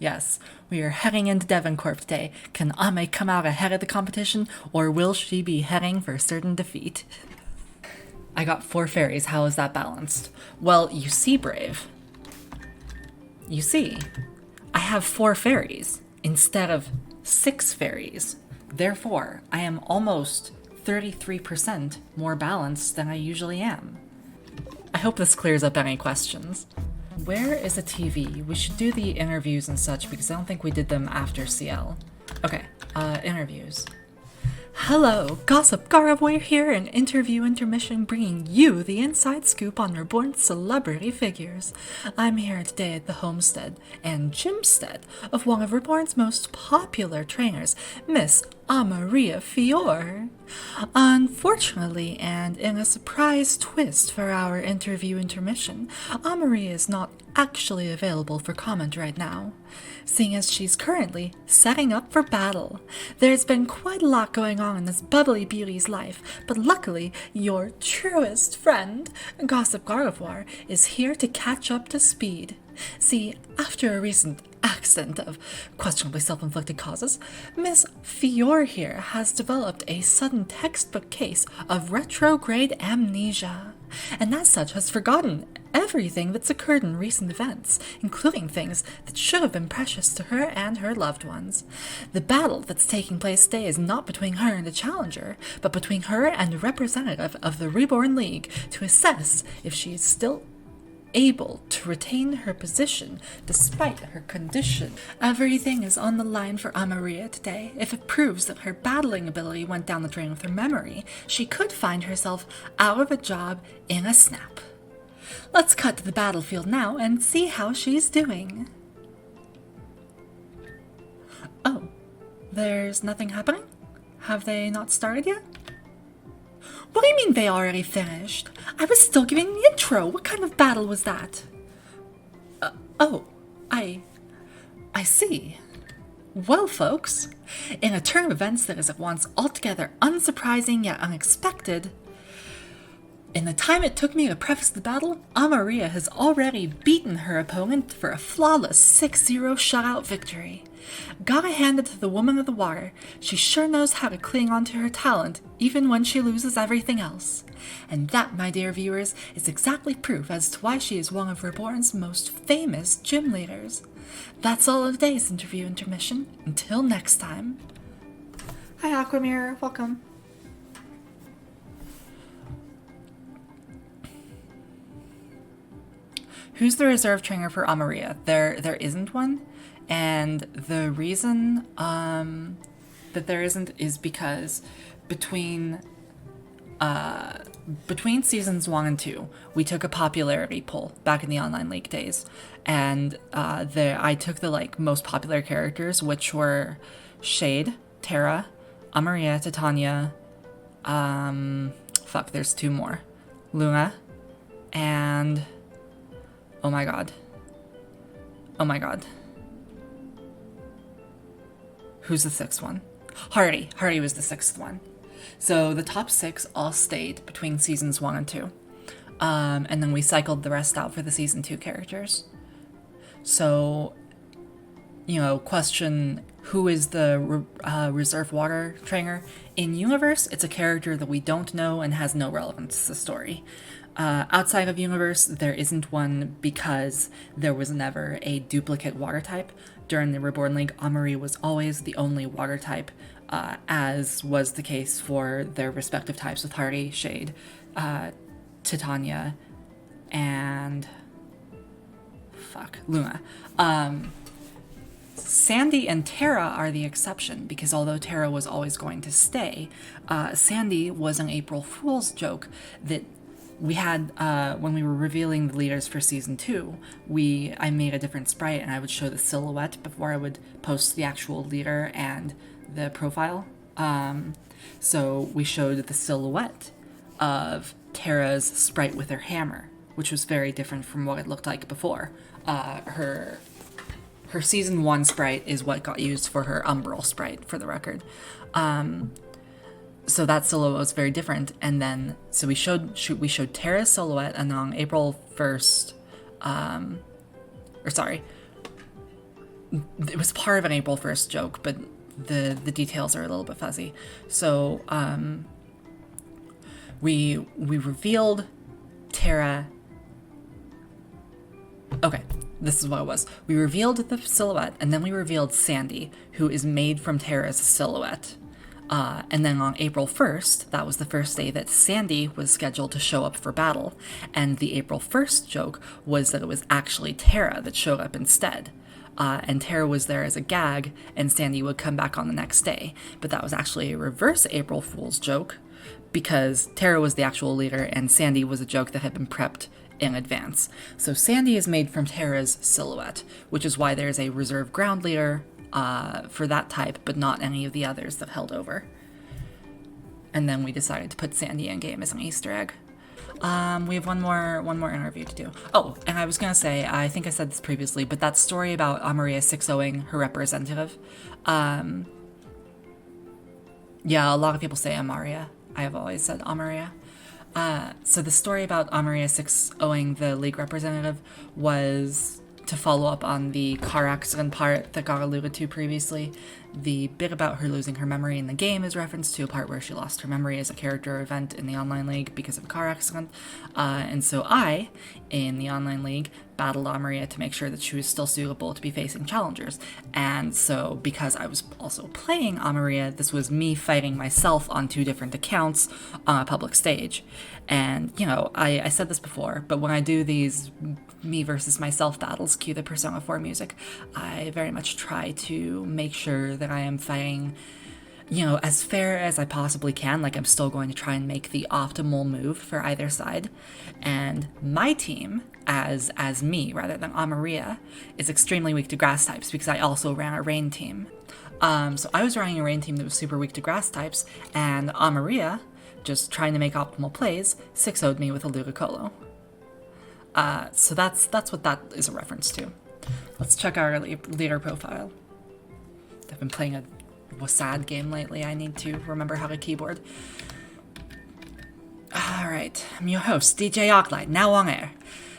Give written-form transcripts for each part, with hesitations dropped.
Yes, we are heading into Devon Corp today. Can Ame come out ahead of the competition, or will she be heading for certain defeat? I got 4 fairies. How is that balanced? Well, you see, Brave. You see, I have 4 fairies instead of 6 fairies. Therefore, I am almost 33% more balanced than I usually am. I hope this clears up any questions. Where is the TV? We should do the interviews and such because I don't think we did them after CL. Okay, interviews. Hello, Gossip Garavoy here in Interview Intermission, bringing you the inside scoop on Reborn celebrity figures. I'm here today at the homestead and gymstead of one of Reborn's most popular trainers, Miss Amaria Fior. Unfortunately, and in a surprise twist for our interview intermission, Amaria is not actually available for comment right now, seeing as she's currently setting up for battle. There's been quite a lot going on in this bubbly beauty's life, but luckily, your truest friend, Gossip Gardevoir, is here to catch up to speed. See, after a recent accident of questionably self-inflicted causes, Miss Fior here has developed a sudden textbook case of retrograde amnesia, and as such has forgotten everything that's occurred in recent events, including things that should have been precious to her and her loved ones. The battle that's taking place today is not between her and a challenger, but between her and a representative of the Reborn League to assess if she is still able to retain her position despite her condition. Everything is on the line for Amaria today. If it proves that her battling ability went down the drain with her memory, she could find herself out of a job in a snap. Let's cut to the battlefield now and see how she's doing. Oh, there's nothing happening? Have they not started yet? What do you mean they already finished? I was still giving the intro. What kind of battle was that? I see. Well, folks, in a turn of events that is at once altogether unsurprising yet unexpected, in the time it took me to preface the battle, Amaria has already beaten her opponent for a flawless 6-0 shutout victory. Gotta hand it to the woman of the water. She sure knows how to cling on to her talent, even when she loses everything else. And that, my dear viewers, is exactly proof as to why she is one of Reborn's most famous gym leaders. That's all of today's interview intermission. Until next time. Hi, Aquamirror. Welcome. Who's the reserve trainer for Amaria? There isn't one, and the reason that there isn't is because between seasons 1 and 2, we took a popularity poll back in the online league days, and I took the most popular characters, which were Shade, Terra, Amaria, Titania, there's 2 more, Luna, and Oh my god. Who's the 6th one? Hardy. Hardy was the 6th one. So the top 6 all stayed between seasons 1 and 2. And then we cycled the rest out for the season 2 characters. So, question, who is the reserve water trainer? In universe, it's a character that we don't know and has no relevance to the story. Outside of universe, there isn't one because there was never a duplicate water type. During the Reborn League, Amaria was always the only water type, as was the case for their respective types with Hardy, Shade, Titania, and Luna. Sandy and Terra are the exception, because although Terra was always going to stay, Sandy was an April Fool's joke that we had, when we were revealing the leaders for season 2, I made a different sprite and I would show the silhouette before I would post the actual leader and the profile. So we showed the silhouette of Terra's sprite with her hammer, which was very different from what it looked like before. Her season 1 sprite is what got used for her Umbral sprite, for the record. So that silhouette was very different, and then we showed Terra's silhouette, and on April 1st, It was part of an April 1st joke, but the details are a little bit fuzzy. So we revealed Tara. Okay, this is what it was. We revealed the silhouette, and then we revealed Sandy, who is made from Tara's silhouette. And then on April 1st, that was the first day that Sandy was scheduled to show up for battle. And the April 1st joke was that it was actually Tara that showed up instead. And Tara was there as a gag, and Sandy would come back on the next day. But that was actually a reverse April Fool's joke, because Tara was the actual leader, and Sandy was a joke that had been prepped in advance. So Sandy is made from Tara's silhouette, which is why there's a reserve ground leader for that type, but not any of the others that held over. And then we decided to put Sandy in game as an Easter egg. We have one more interview to do. Oh, and I was gonna say, I think I said this previously, but that story about Amaria 6-0ing her representative, yeah, a lot of people say Amaria. I have always said Amaria. So the story about Amaria 6-0ing the league representative was to follow up on the car accident part that got alluded to previously. The bit about her losing her memory in the game is reference to a part where she lost her memory as a character event in the online league because of a car accident. And so I, in the online league, battled Amaria to make sure that she was still suitable to be facing challengers. And so because I was also playing Amaria, this was me fighting myself on 2 different accounts on a public stage. And, you know, I said this before, but when I do these me versus myself battles, cue the Persona 4 music, I very much try to make sure that I am fighting, you know, as fair as I possibly can. Like, I'm still going to try and make the optimal move for either side. And my team, as me rather than Amaria, is extremely weak to grass types because I also ran a rain team. So I was running a rain team that was super weak to grass types, and Amaria, just trying to make optimal plays, 6-0'd me with a Ludicolo. So that's what that is a reference to. Let's check our leader profile. I've been playing a Wasad game lately. I need to remember how to keyboard. Alright, I'm your host, DJ Ocklight, now on air.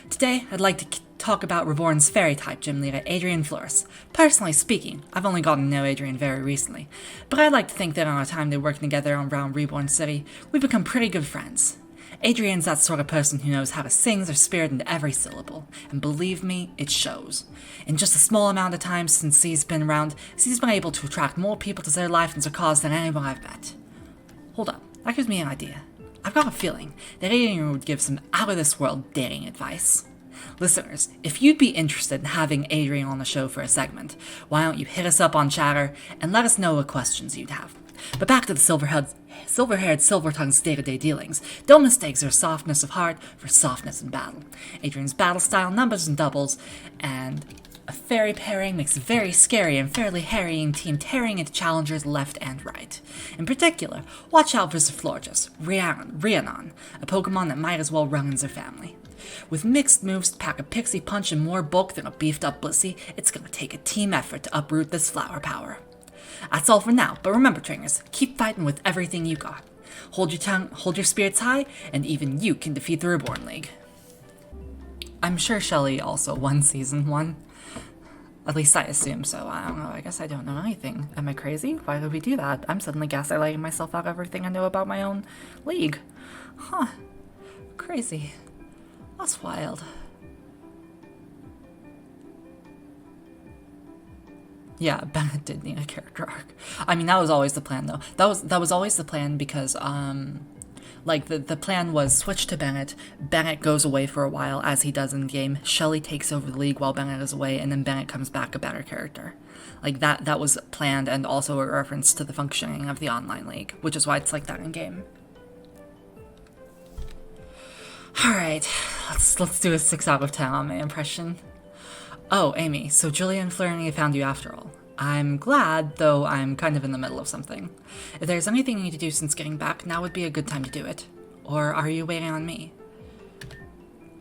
Today, I'd like to talk about Reborn's fairy-type gym leader, Adrian Flores. Personally speaking, I've only gotten to know Adrian very recently, but I'd like to think that on our time they're working together around Reborn City, we've become pretty good friends. Adrian's that sort of person who knows how to sing their spirit into every syllable, and believe me, it shows. In just a small amount of time since he's been around, he's been able to attract more people to their life and their cause than anyone I've met. Hold up, that gives me an idea. I've got a feeling that Adrian would give some out-of-this-world dating advice. Listeners, if you'd be interested in having Adrian on the show for a segment, why don't you hit us up on Chatter and let us know what questions you'd have. But back to the silver-haired silver-tongue's day-to-day dealings. Don't mistake their softness of heart for softness in battle. Adrian's battle style numbers and doubles, and a fairy pairing makes a very scary and fairly harrying team tearing into challengers left and right. In particular, watch out for Zaflorges, Rhiannon, a Pokemon that might as well run in their family. With mixed moves to pack a pixie punch and more bulk than a beefed-up Blissey, it's gonna take a team effort to uproot this flower power. That's all for now, but remember, trainers, keep fighting with everything you got. Hold your tongue, hold your spirits high, and even you can defeat the Reborn League. I'm sure Shelly also won Season 1. At least I assume so. I don't know, I guess I don't know anything. Am I crazy? Why would we do that? I'm suddenly gaslighting myself out of everything I know about my own league. Huh. Crazy. That's wild. Yeah, Bennett did need a character arc. I mean, that was always the plan, though. That was always the plan because, like, the plan was switch to Bennett. Bennett goes away for a while, as he does in the game. Shelly takes over the league while Bennett is away, and then Bennett comes back a better character. Like, that was planned, and also a reference to the functioning of the online league, which is why it's like that in game. Alright, let's do a 6 out of 10 on my impression. Oh, Amy, so Julia and Flaherty found you after all. I'm glad, though I'm kind of in the middle of something. If there's anything you need to do since getting back, now would be a good time to do it. Or are you waiting on me?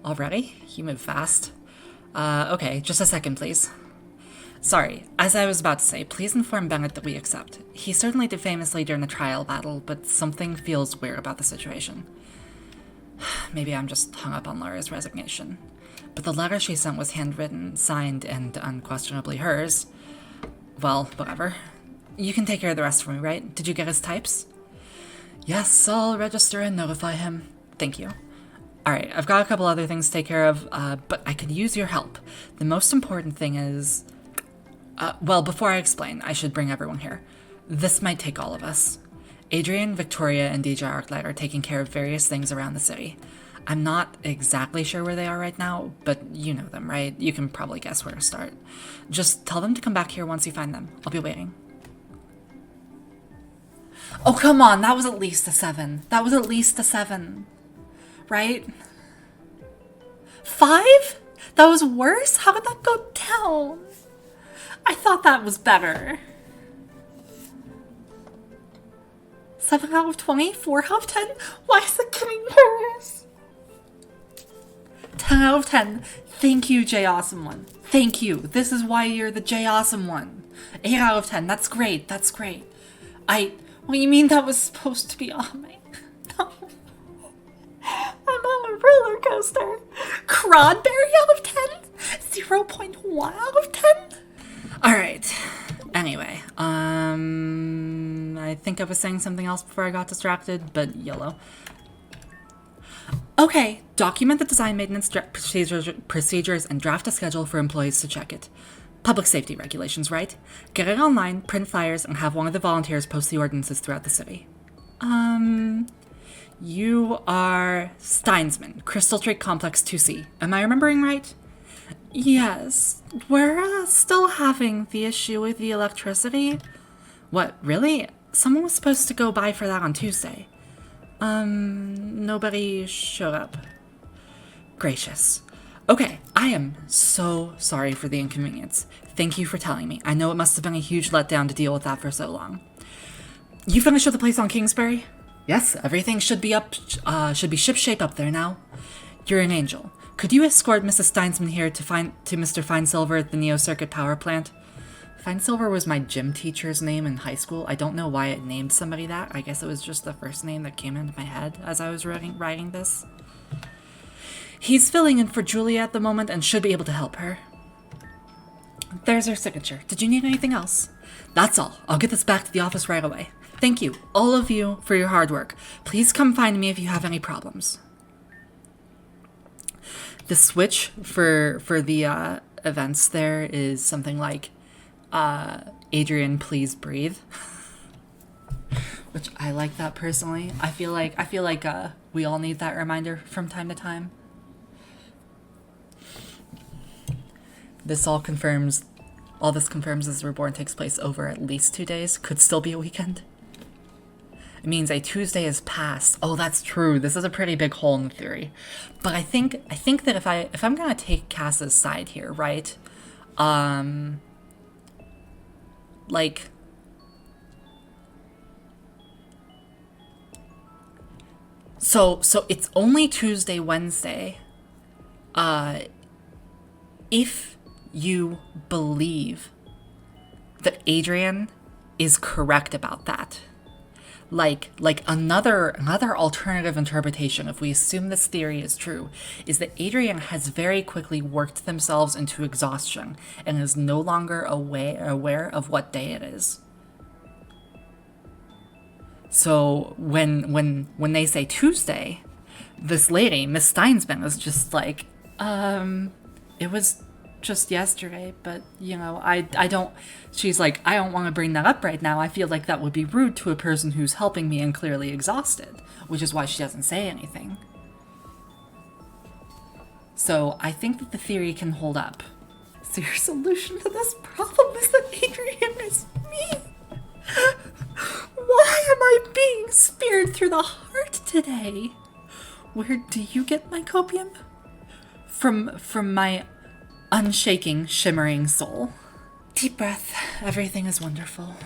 Already? You move fast. Okay, just a second, please. Sorry, as I was about to say, please inform Bennett that we accept. He certainly did famously during the trial battle, but something feels weird about the situation. Maybe I'm just hung up on Laura's resignation. But the letter she sent was handwritten, signed, and unquestionably hers. well, whatever. You can take care of the rest for me, right? Did you get his types? Yes, I'll register and notify him. Thank you. Alright, I've got a couple other things to take care of, but I could use your help. The most important thing is... well, before I explain, I should bring everyone here. This might take all of us. Adrian, Victoria, and DJ Arclight are taking care of various things around the city. I'm not exactly sure where they are right now, but you know them, right? You can probably guess where to start. Just tell them to come back here once you find them. I'll be waiting. Oh, come on, that was at least a 7. That was at least a 7. Right? 5? That was worse? How did that go down? I thought that was better. 7 out of 20? 4 out of 10? Why is it getting worse? 10 out of 10. Thank you, J Awesome One. Thank you. This is why you're the J Awesome One. 8 out of 10. That's great. That's great. What do you mean that was supposed to be on me? No. I'm on a roller coaster. Crodberry out of 10? 0.1 out of 10? Alright. Anyway, I think I was saying something else before I got distracted, but YOLO. Okay, document the design maintenance procedures and draft a schedule for employees to check it. Public safety regulations, right? Get it online, print flyers, and have one of the volunteers post the ordinances throughout the city. You are Steinsman, Crystal Trait Complex 2C. Am I remembering right? Yes. We're still having the issue with the electricity. What, really? Someone was supposed to go by for that on Tuesday. Nobody showed up. Gracious. Okay, I am so sorry for the inconvenience. Thank you for telling me. I know it must have been a huge letdown to deal with that for so long. You finished with the place on Kingsbury? Yes, everything should be shipshape up there now. You're an angel. Could you escort Mrs. Steinsman here to Mr. Finesilver at the Neo Circuit Power Plant? Finesilver was my gym teacher's name in high school. I don't know why it named somebody that. I guess it was just the first name that came into my head as I was writing this. He's filling in for Julia at the moment and should be able to help her. There's her signature. Did you need anything else? That's all. I'll get this back to the office right away. Thank you, all of you, for your hard work. Please come find me if you have any problems. The switch for the events there is something like, Adrian, please breathe. Which I like that personally. I feel like we all need that reminder from time to time. All this confirms as Reborn takes place over at least 2 days. Could still be a weekend. It means a Tuesday has passed. Oh, that's true. This is a pretty big hole in the theory. But I think that if I'm gonna take Cass's side here, right? Like, so it's only Tuesday, Wednesday. If you believe that Adrian is correct about that. Like another alternative interpretation, if we assume this theory is true, is that Adrian has very quickly worked themselves into exhaustion and is no longer aware of what day it is. So when they say Tuesday, this lady, Miss Steinsman, is just like, it was just yesterday, but, you know, I don't, she's like, I don't want to bring that up right now. I feel like that would be rude to a person who's helping me and clearly exhausted, which is why she doesn't say anything. So I think that the theory can hold up. So your solution to this problem is that Adrian is me? Why am I being speared through the heart today? Where do you get my copium? From my unshaking, shimmering soul. Deep breath. Everything is wonderful.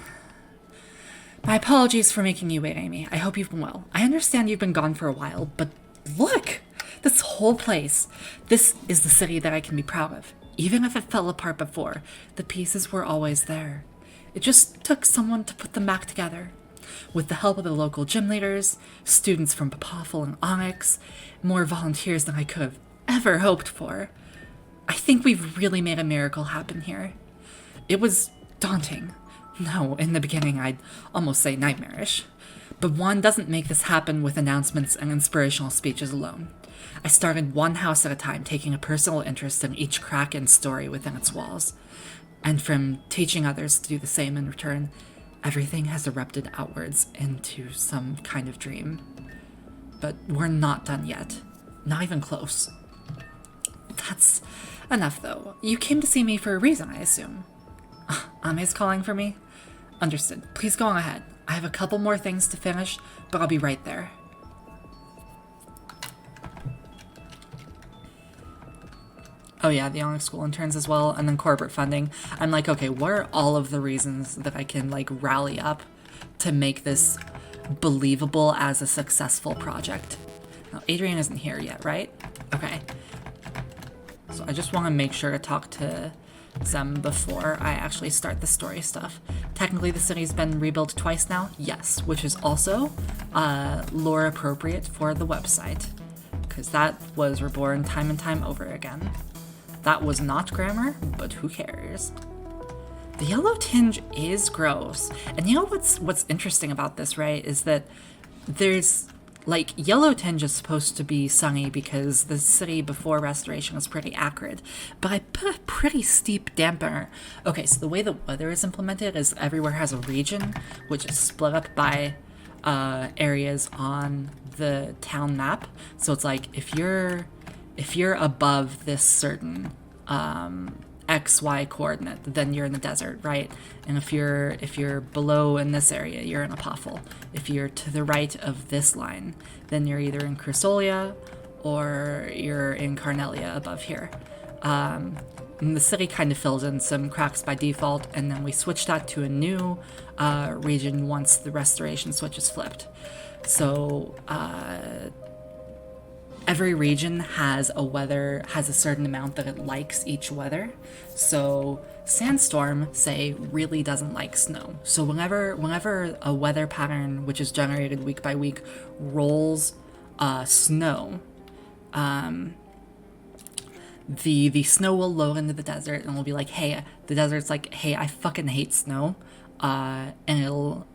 My apologies for making you wait, Amy. I hope you've been well. I understand you've been gone for a while, but look! This whole place. This is the city that I can be proud of. Even if it fell apart before, the pieces were always there. It just took someone to put them back together. With the help of the local gym leaders, students from Papaffle and Onyx, more volunteers than I could have ever hoped for. I think we've really made a miracle happen here. It was daunting. No, in the beginning I'd almost say nightmarish. But one doesn't make this happen with announcements and inspirational speeches alone. I started one house at a time, taking a personal interest in each crack and story within its walls. And from teaching others to do the same in return, everything has erupted outwards into some kind of dream. But we're not done yet. Not even close. That's enough, though. You came to see me for a reason, I assume. Ame's calling for me? Understood. Please go on ahead. I have a couple more things to finish, but I'll be right there. Oh yeah, the young school interns as well, and then corporate funding. I'm like, okay, what are all of the reasons that I can, like, rally up to make this believable as a successful project? Now, Adrian isn't here yet, right? Okay. So I just want to make sure to talk to them before I actually start the story stuff. Technically, the city's been rebuilt twice now. Yes, which is also lore appropriate for the website, because that was Reborn time and time over again. That was not grammar, but who cares? The yellow tinge is gross. And you know what's interesting about this, right, is that there's, like, yellow tinge is supposed to be sunny because the city before restoration was pretty acrid, but I put a pretty steep dampener. Okay, so the way the weather is implemented is everywhere has a region, which is split up by areas on the town map. So it's like, if you're above this certain XY coordinate, then you're in the desert, right? And if you're below in this area, you're in Apophel. If you're to the right of this line, then you're either in Chrysolia or you're in Carnelia above here. And the city kind of fills in some cracks by default, and then we switch that to a new region once the restoration switch is flipped. So every region has a certain amount that it likes each weather. So Sandstorm, say, really doesn't like snow. So whenever a weather pattern, which is generated week by week, rolls snow, the snow will load into the desert, and it'll be like, hey, the desert's like, hey, I fucking hate snow, and it'll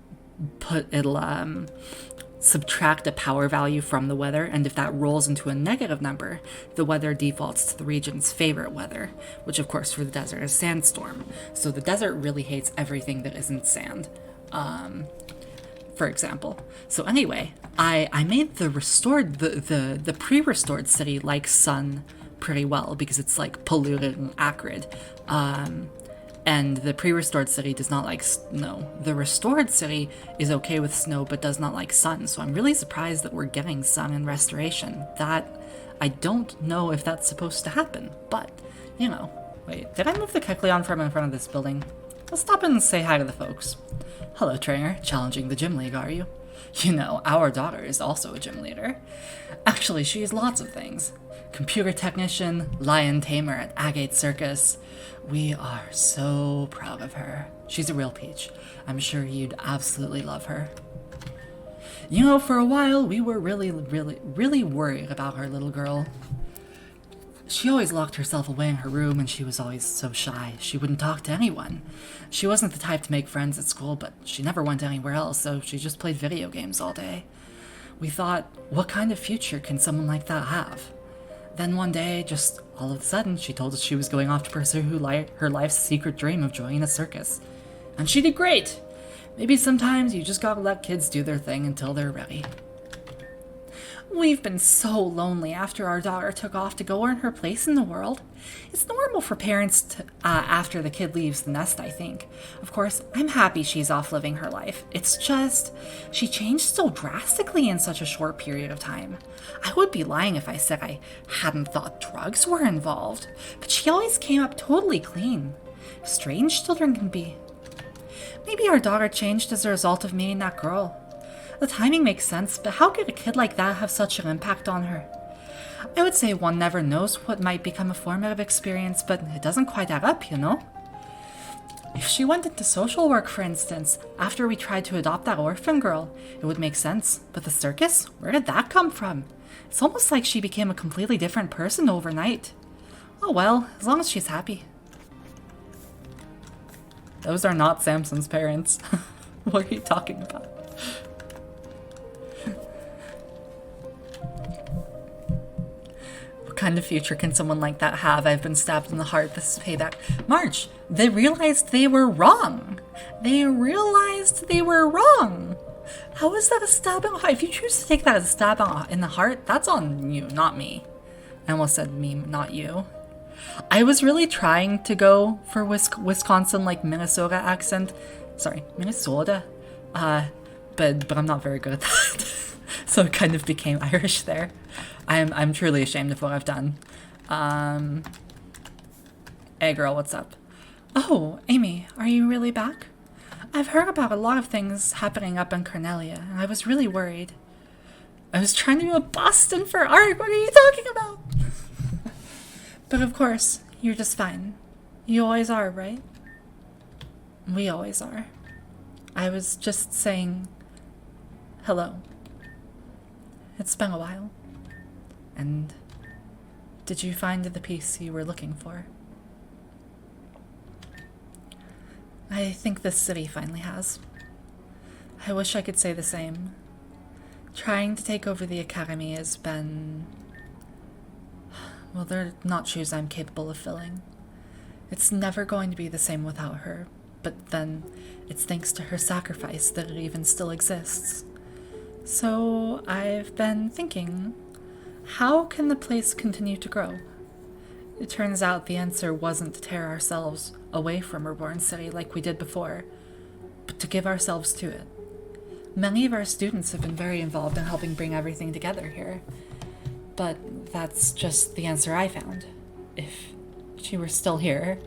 subtract a power value from the weather, and if that rolls into a negative number, the weather defaults to the region's favorite weather, which of course for the desert is sandstorm. So the desert really hates everything that isn't sand, for example. So anyway, I made the pre-restored city like sun pretty well, because it's like polluted and acrid. And the pre-restored city does not like snow. The restored city is okay with snow, but does not like sun. So I'm really surprised that we're getting sun in restoration. That, I don't know if that's supposed to happen, but, you know. Wait, did I move the Kecleon from in front of this building? Let's stop in and say hi to the folks. Hello, trainer. Challenging the gym league, are you? You know, our daughter is also a gym leader. Actually, she is lots of things. Computer technician, lion tamer at Agate Circus. We are so proud of her. She's a real peach. I'm sure you'd absolutely love her. You know, for a while, we were really worried about our little girl. She always locked herself away in her room, and she was always so shy. She wouldn't talk to anyone. She wasn't the type to make friends at school, but she never went anywhere else, so she just played video games all day. We thought, what kind of future can someone like that have? Then one day, just all of a sudden, she told us she was going off to pursue her life's secret dream of joining a circus. And she did great! Maybe sometimes you just gotta let kids do their thing until they're ready. We've been so lonely after our daughter took off to go earn her place in the world. It's normal for parents to, after the kid leaves the nest, I think. Of course, I'm happy she's off living her life. It's just, she changed so drastically in such a short period of time. I would be lying if I said I hadn't thought drugs were involved, but she always came up totally clean. Strange children can be. Maybe our daughter changed as a result of meeting that girl. The timing makes sense, but how could a kid like that have such an impact on her? I would say one never knows what might become a formative experience, but it doesn't quite add up, you know? If she went into social work, for instance, after we tried to adopt that orphan girl, it would make sense. But the circus? Where did that come from? It's almost like she became a completely different person overnight. Oh well, as long as she's happy. Those are not Samson's parents. What are you talking about? What kind of future can someone like that have? I've been stabbed in the heart. This is payback. March, they realized they were wrong. They realized they were wrong. How is that a stab in the heart? If you choose to take that as a stab in the heart, that's on you, not me. I almost said me, not you. I was really trying to go for Wisconsin, like Minnesota accent. Sorry, Minnesota. But I'm not very good at that. So it kind of became Irish there. I'm truly ashamed of what I've done. Hey girl, what's up? Oh, Amy, are you really back? I've heard about a lot of things happening up in Cornelia, and I was really worried. I was trying to do a Boston for art. What are you talking about? But of course, you're just fine. You always are, right? We always are. I was just saying hello. It's been a while. And did you find the piece you were looking for? I think this city finally has. I wish I could say the same. Trying to take over the academy has been... well, they're not shoes I'm capable of filling. It's never going to be the same without her, but then it's thanks to her sacrifice that it even still exists. So I've been thinking, how can the place continue to grow? It turns out the answer wasn't to tear ourselves away from Reborn City like we did before, but to give ourselves to it. Many of our students have been very involved in helping bring everything together here, but that's just the answer I found. If she were still here,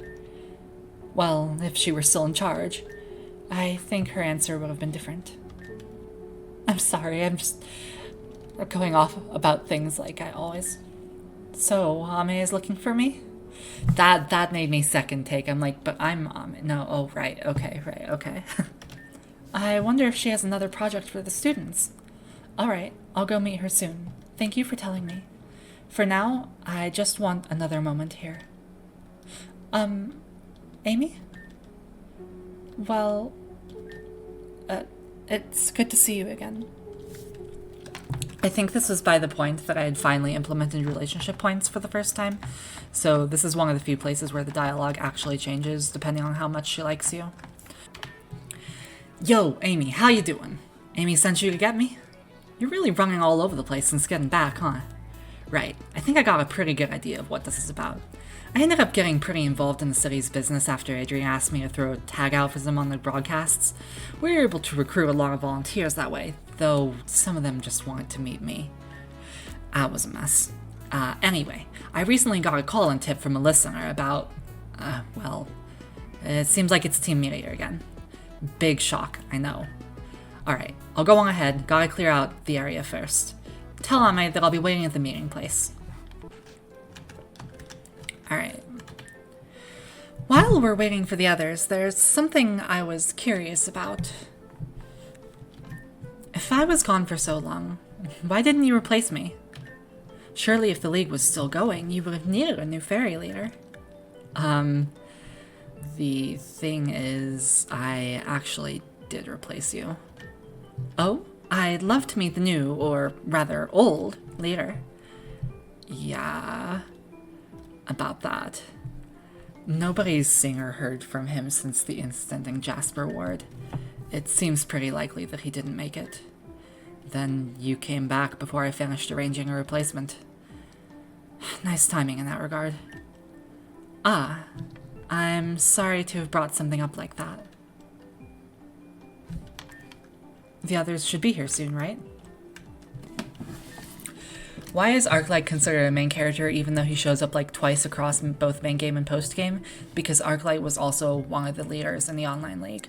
well, if she were still in charge, I think her answer would have been different. I'm sorry, I'm just going off about things like I always... So, Ame is looking for me? That made me second take. I'm like, but I'm Ame. No, oh, right, okay. I wonder if she has another project for the students. Alright, I'll go meet her soon. Thank you for telling me. For now, I just want another moment here. Amy? Well, it's good to see you again. I think this was by the point that I had finally implemented relationship points for the first time. So this is one of the few places where the dialogue actually changes depending on how much she likes you. Yo, Amy, how you doing? Amy sent you to get me? You're really running all over the place since getting back, huh? Right, I think I got a pretty good idea of what this is about. I ended up getting pretty involved in the city's business after Adrian asked me to throw a tag out for them on the broadcasts. We were able to recruit a lot of volunteers that way, though some of them just wanted to meet me. That was a mess. Anyway, I recently got a call and tip from a listener about, well, it seems like it's team media again. Big shock, I know. Alright, I'll go on ahead, gotta clear out the area first. Tell Ame that I'll be waiting at the meeting place. Alright. While we're waiting for the others, there's something I was curious about. If I was gone for so long, why didn't you replace me? Surely if the League was still going, you would have needed a new fairy leader. The thing is, I actually did replace you. Oh? I'd love to meet the new, or rather old, leader. Yeah... about that. Nobody's seen or heard from him since the incident in Jasper Ward. It seems pretty likely that he didn't make it. Then you came back before I finished arranging a replacement. Nice timing in that regard. Ah, I'm sorry to have brought something up like that. The others should be here soon, right? Why is Arclight considered a main character even though he shows up like twice across both main game and post game? Because Arclight was also one of the leaders in the online league.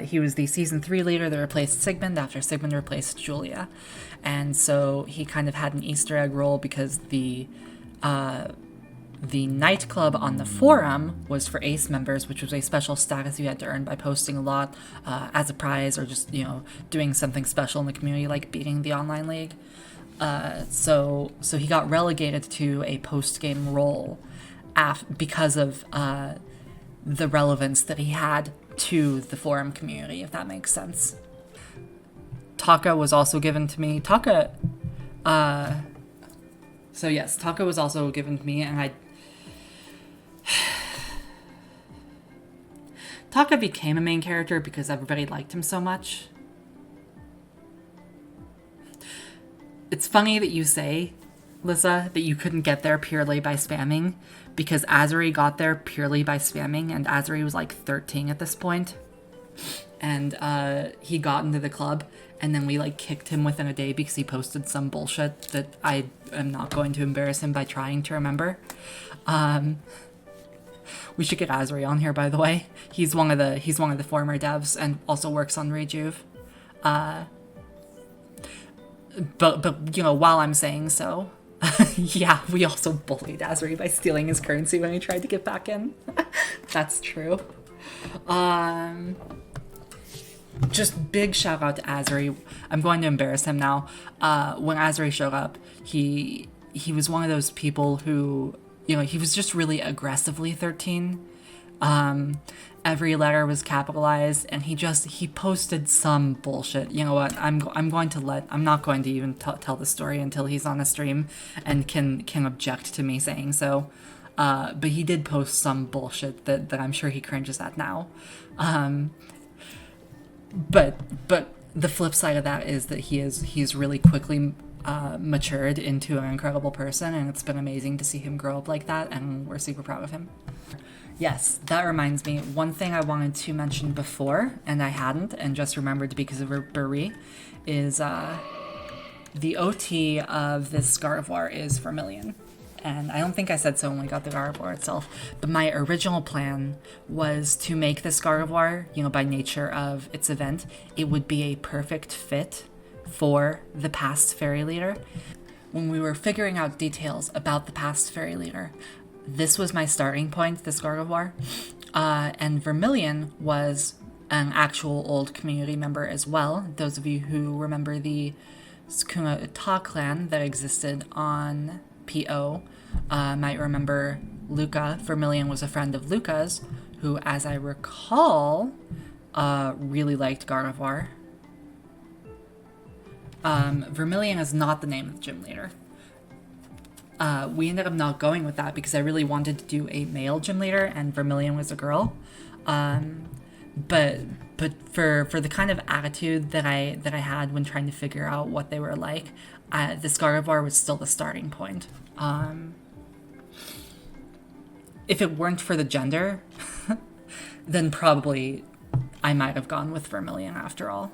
He was the season 3 leader that replaced Sigmund after Sigmund replaced Julia. And so he kind of had an Easter egg role because the nightclub on the forum was for ace members, which was a special status you had to earn by posting a lot as a prize or just, you know, doing something special in the community like beating the online league. So he got relegated to a post-game role because of the relevance that he had to the forum community, if that makes sense. Taka was also given to me. Taka was also given to me, and Taka became a main character because everybody liked him so much. It's funny that you say, Lissa, that you couldn't get there purely by spamming, because Azuri got there purely by spamming, and Azuri was like 13 at this point. And he got into the club, and then we like kicked him within a day because he posted some bullshit that I am not going to embarrass him by trying to remember. We should get Azuri on here, by the way. He's one of the former devs and also works on Rejuve. But you know, while I'm saying so, yeah, we also bullied Azuri by stealing his currency when he tried to get back in. That's true. Just big shout out to Azuri. I'm going to embarrass him now. When Azuri showed up, he was one of those people who, you know, he was just really aggressively 13. Every letter was capitalized, and he posted some bullshit. You know what? I'm not going to even tell the story until he's on a stream and can object to me saying so. But he did post some bullshit that I'm sure he cringes at now. But the flip side of that is that he's really quickly matured into an incredible person, and it's been amazing to see him grow up like that, and we're super proud of him. Yes, that reminds me, one thing I wanted to mention before, and I hadn't, and just remembered because of Buri, is the OT of this Gardevoir is Vermilion. And I don't think I said so when we got the Gardevoir itself, but my original plan was to make this Gardevoir, you know, by nature of its event, it would be a perfect fit for the past fairy leader. When we were figuring out details about the past fairy leader, this was my starting point, this Gardevoir. And Vermilion was an actual old community member as well. Those of you who remember the Sukuna Uta clan that existed on PO might remember Luca. Vermilion was a friend of Luca's, who, as I recall, really liked Gardevoir. Vermilion is not the name of the gym leader. We ended up not going with that because I really wanted to do a male gym leader, and Vermilion was a girl. But for the kind of attitude that I had when trying to figure out what they were like, this Gardevoir was still the starting point. If it weren't for the gender, then probably I might have gone with Vermilion after all.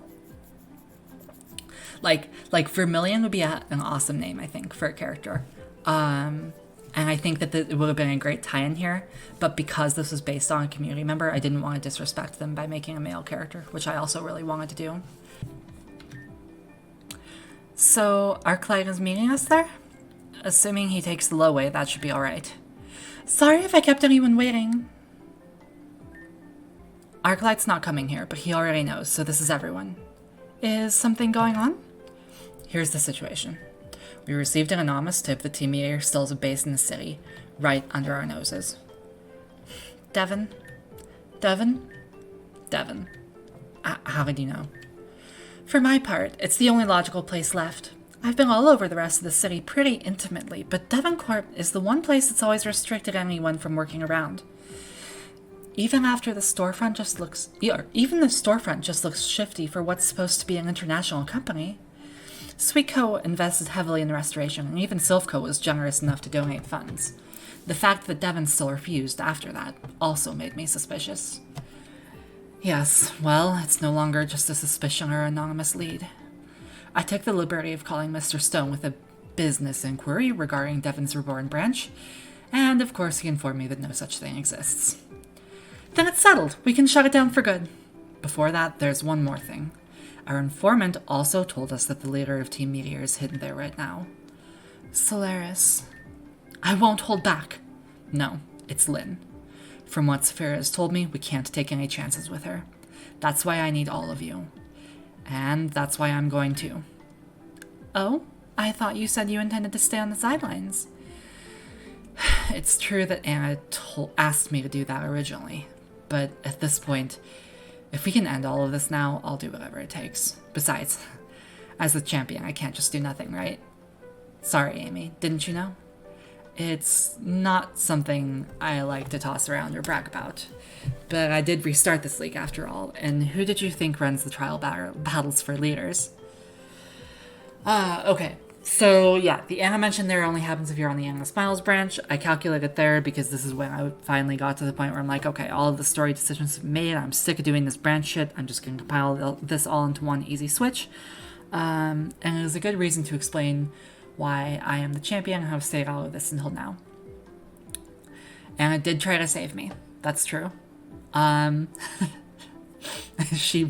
Like Vermilion would be an awesome name, I think, for a character. And I think that it would have been a great tie-in here, but because this was based on a community member, I didn't want to disrespect them by making a male character, which I also really wanted to do. So, Arclight is meeting us there? Assuming he takes the low way, that should be alright. Sorry if I kept anyone waiting. Arclight's not coming here, but he already knows, so this is everyone. Is something going on? Here's the situation. We received an anonymous tip that Team Meteor still has a base in the city, right under our noses. Devon? How did you know? For my part, it's the only logical place left. I've been all over the rest of the city pretty intimately, but Devon Corp is the one place that's always restricted anyone from working around. Even the storefront just looks shifty for what's supposed to be an international company. Sweetco invested heavily in the restoration, and even Sylphco was generous enough to donate funds. The fact that Devon still refused after that also made me suspicious. Yes, well, it's no longer just a suspicion or anonymous lead. I took the liberty of calling Mr. Stone with a business inquiry regarding Devon's Reborn branch, and of course he informed me that no such thing exists. Then it's settled. We can shut it down for good. Before that, there's one more thing. Our informant also told us that the leader of Team Meteor is hidden there right now. Solaris. I won't hold back. No, it's Lynn. From what Saphira has told me, we can't take any chances with her. That's why I need all of you. And that's why I'm going to. Oh? I thought you said you intended to stay on the sidelines. It's true that Anna asked me to do that originally, but at this point, If we can end all of this now, I'll do whatever it takes. Besides, as the champion, I can't just do nothing, right? Sorry, Amy, didn't you know? It's not something I like to toss around or brag about. But I did restart this league after all, and who did you think runs the trial battles for leaders? Okay. So yeah, the Anna mentioned there only happens if you're on the Anna Smiles branch. I calculated there because this is when I finally got to the point where I'm like, okay, all of the story decisions have been made. I'm sick of doing this branch shit. I'm just going to compile this all into one easy switch. And it was a good reason to explain why I am the champion and have stayed all of this until now. Anna did try to save me. That's true. She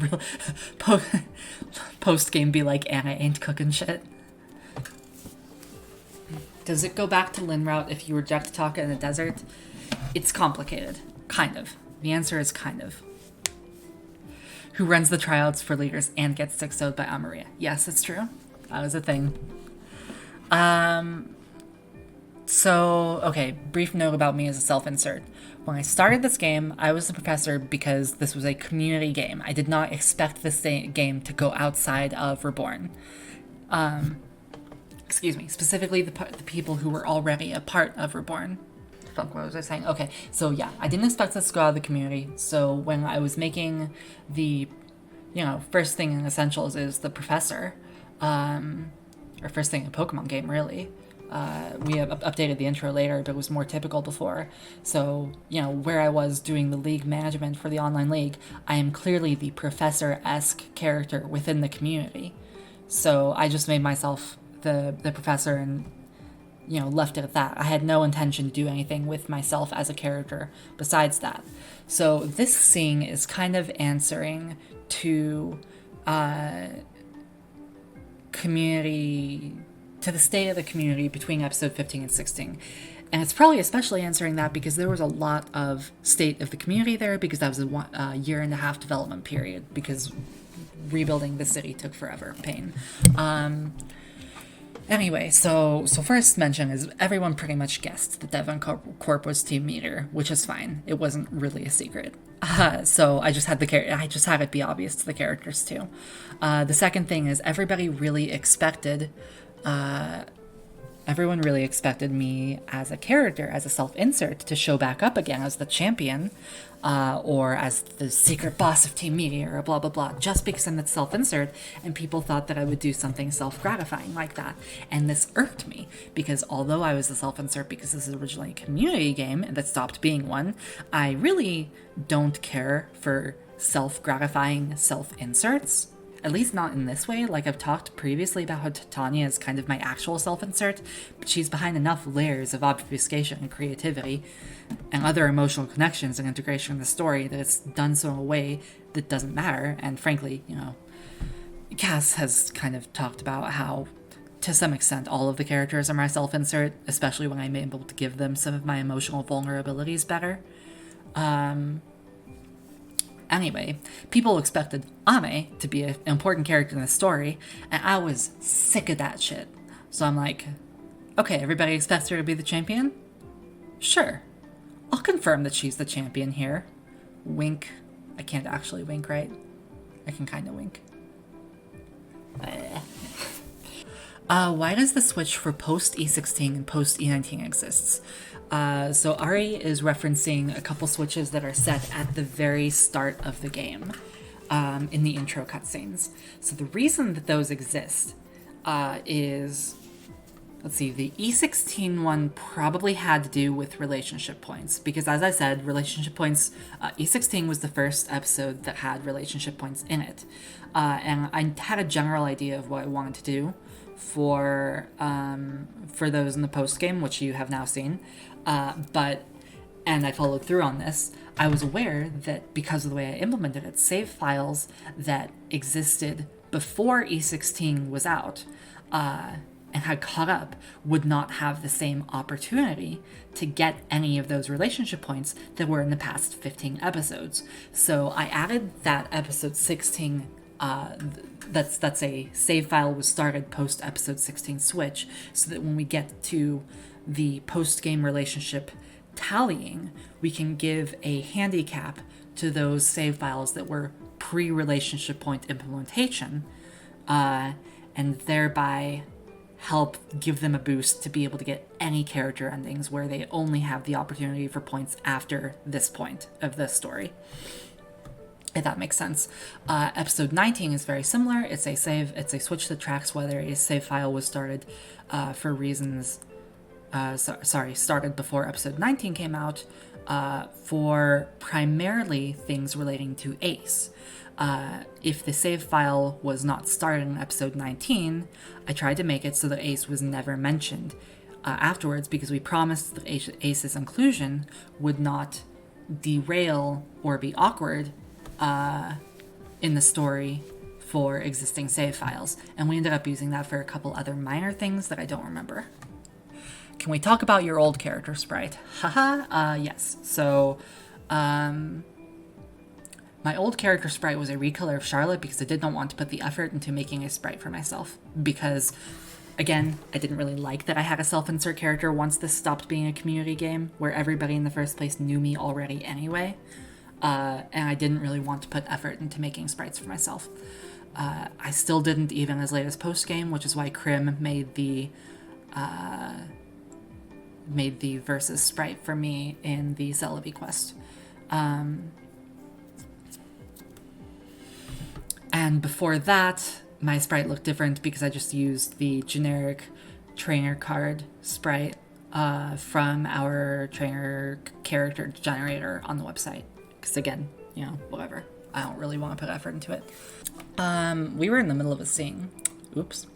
post game be like, Anna ain't cooking shit. Does it go back to Lin route if you reject Taka in the desert? It's complicated. Kind of. The answer is kind of. Who runs the tryouts for leaders and gets 6-0'd by Amaria? Yes, it's true. That was a thing. So, okay, brief note about me as a self-insert. When I started this game, I was the professor because this was a community game. I did not expect this game to go outside of Reborn. Excuse me, specifically the people who were already a part of Reborn. Fuck, what was I saying? Okay, so yeah, I didn't expect this to go out of the community. So when I was making the, first thing in Essentials is the professor, or first thing in a Pokemon game, really. We have updated the intro later, but it was more typical before. So, where I was doing the league management for the online league, I am clearly the professor-esque character within the community. So I just made myself the professor and, left it at that. I had no intention to do anything with myself as a character besides that. So this scene is kind of answering to to the state of the community between episode 15 and 16. And it's probably especially answering that because there was a lot of state of the community there because that was a year-and-a-half development period because rebuilding the city took forever. Pain. Anyway, so first mention is everyone pretty much guessed that Devon Corp was team meter, which is fine. It wasn't really a secret. So I just had it be obvious to the characters too. The second thing is everyone really expected me as a character, as a self-insert, to show back up again as the champion, or as the secret boss of Team Meteor, or blah blah blah, just because I'm the self-insert, and people thought that I would do something self-gratifying like that. And this irked me, because although I was a self-insert because this is originally a community game that stopped being one, I really don't care for self-gratifying self-inserts. At least not in this way. Like, I've talked previously about how Titania is kind of my actual self-insert, but she's behind enough layers of obfuscation and creativity and other emotional connections and integration in the story that it's done so in a way that doesn't matter. And frankly, Cass has kind of talked about how, to some extent, all of the characters are my self-insert, especially when I'm able to give them some of my emotional vulnerabilities better. Anyway, people expected Ame to be an important character in the story, and I was sick of that shit. So I'm like, okay, everybody expects her to be the champion? Sure. I'll confirm that she's the champion here. Wink. I can't actually wink, right? I can kind of wink. Why does the switch for post E16 and post E19 exists? So Ari is referencing a couple switches that are set at the very start of the game, in the intro cutscenes. So the reason that those exist is, let's see, the E16 one probably had to do with relationship points, because as I said, relationship points, E16 was the first episode that had relationship points in it. And I had a general idea of what I wanted to do for those in the post game, which you have now seen. And I followed through on this. I was aware that because of the way I implemented it, save files that existed before E16 was out and had caught up would not have the same opportunity to get any of those relationship points that were in the past 15 episodes. So I added that episode 16, that's a save file was started post episode 16 switch, so that when we get to the post-game relationship tallying, we can give a handicap to those save files that were pre-relationship point implementation, and thereby help give them a boost to be able to get any character endings where they only have the opportunity for points after this point of the story. If that makes sense. Episode 19 is very similar. It's a switch that tracks whether a save file was started for reasons, started before episode 19 came out, for primarily things relating to Ace. If the save file was not started in episode 19, I tried to make it so that Ace was never mentioned afterwards, because we promised that Ace's inclusion would not derail or be awkward in the story for existing save files. And we ended up using that for a couple other minor things that I don't remember. Can we talk about your old character sprite? Haha, yes. So, my old character sprite was a recolor of Charlotte because I did not want to put the effort into making a sprite for myself. Because, again, I didn't really like that I had a self-insert character once this stopped being a community game where everybody in the first place knew me already anyway. And I didn't really want to put effort into making sprites for myself. I still didn't even as late as post-game, which is why Krim made the versus sprite for me in the Celebi quest. And before that, my sprite looked different because I just used the generic trainer card sprite from our trainer character generator on the website. Because again, whatever. I don't really want to put effort into it. We were in the middle of a scene. Oops.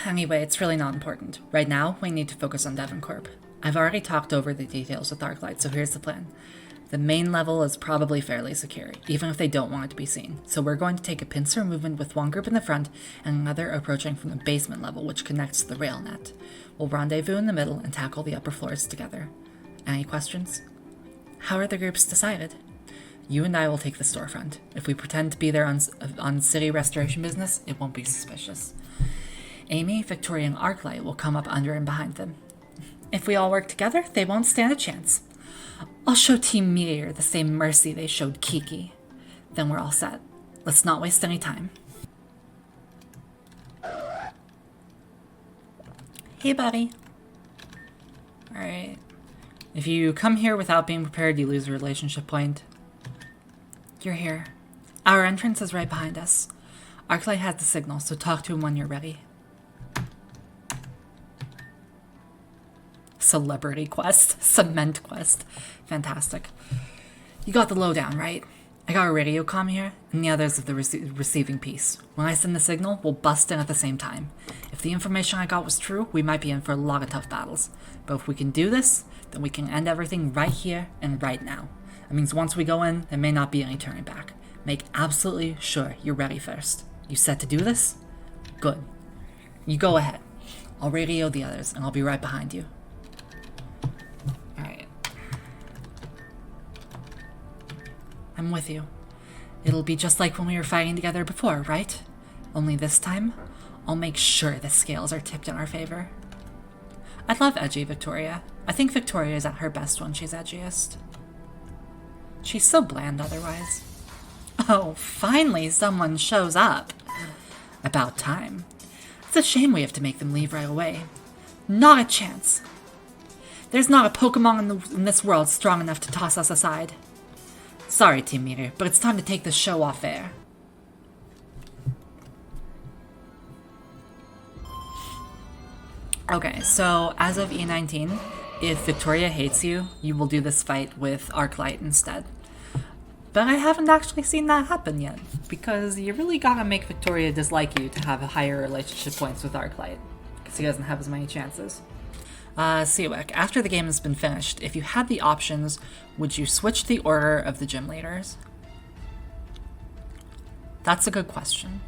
Anyway, it's really not important. Right now, we need to focus on Devon Corp. I've already talked over the details with Arclight, so here's the plan. The main level is probably fairly secure, even if they don't want it to be seen. So we're going to take a pincer movement with one group in the front and another approaching from the basement level, which connects to the rail net. We'll rendezvous in the middle and tackle the upper floors together. Any questions? How are the groups decided? You and I will take the storefront. If we pretend to be there on city restoration business, it won't be suspicious. Amy, Victoria, and Arclight will come up under and behind them. If we all work together, they won't stand a chance. I'll show Team Meteor the same mercy they showed Kiki. Then we're all set. Let's not waste any time. Hey, buddy. Alright. If you come here without being prepared, you lose a relationship point. You're here. Our entrance is right behind us. Arclight has the signal, so talk to him when you're ready. Celebrity quest. Cement quest. Fantastic. You got the lowdown, right? I got a radio comm here, and the others of the receiving piece. When I send the signal, we'll bust in at the same time. If the information I got was true, we might be in for a lot of tough battles. But if we can do this, then we can end everything right here and right now. That means once we go in, there may not be any turning back. Make absolutely sure you're ready first. You set to do this? Good. You go ahead. I'll radio the others, and I'll be right behind you. Alright. I'm with you. It'll be just like when we were fighting together before, right? Only this time, I'll make sure the scales are tipped in our favor. I love edgy Victoria. I think Victoria is at her best when she's edgiest. She's so bland otherwise. Oh, finally someone shows up. About time. It's a shame we have to make them leave right away. Not a chance. There's not a Pokemon in this world strong enough to toss us aside. Sorry, Team Meteor, but it's time to take this show off air. Okay, so as of E19, if Victoria hates you, you will do this fight with Arclight instead. But I haven't actually seen that happen yet, because you really gotta make Victoria dislike you to have a higher relationship points with Arclight, because he doesn't have as many chances. Siwek, after the game has been finished, if you had the options, would you switch the order of the gym leaders? That's a good question.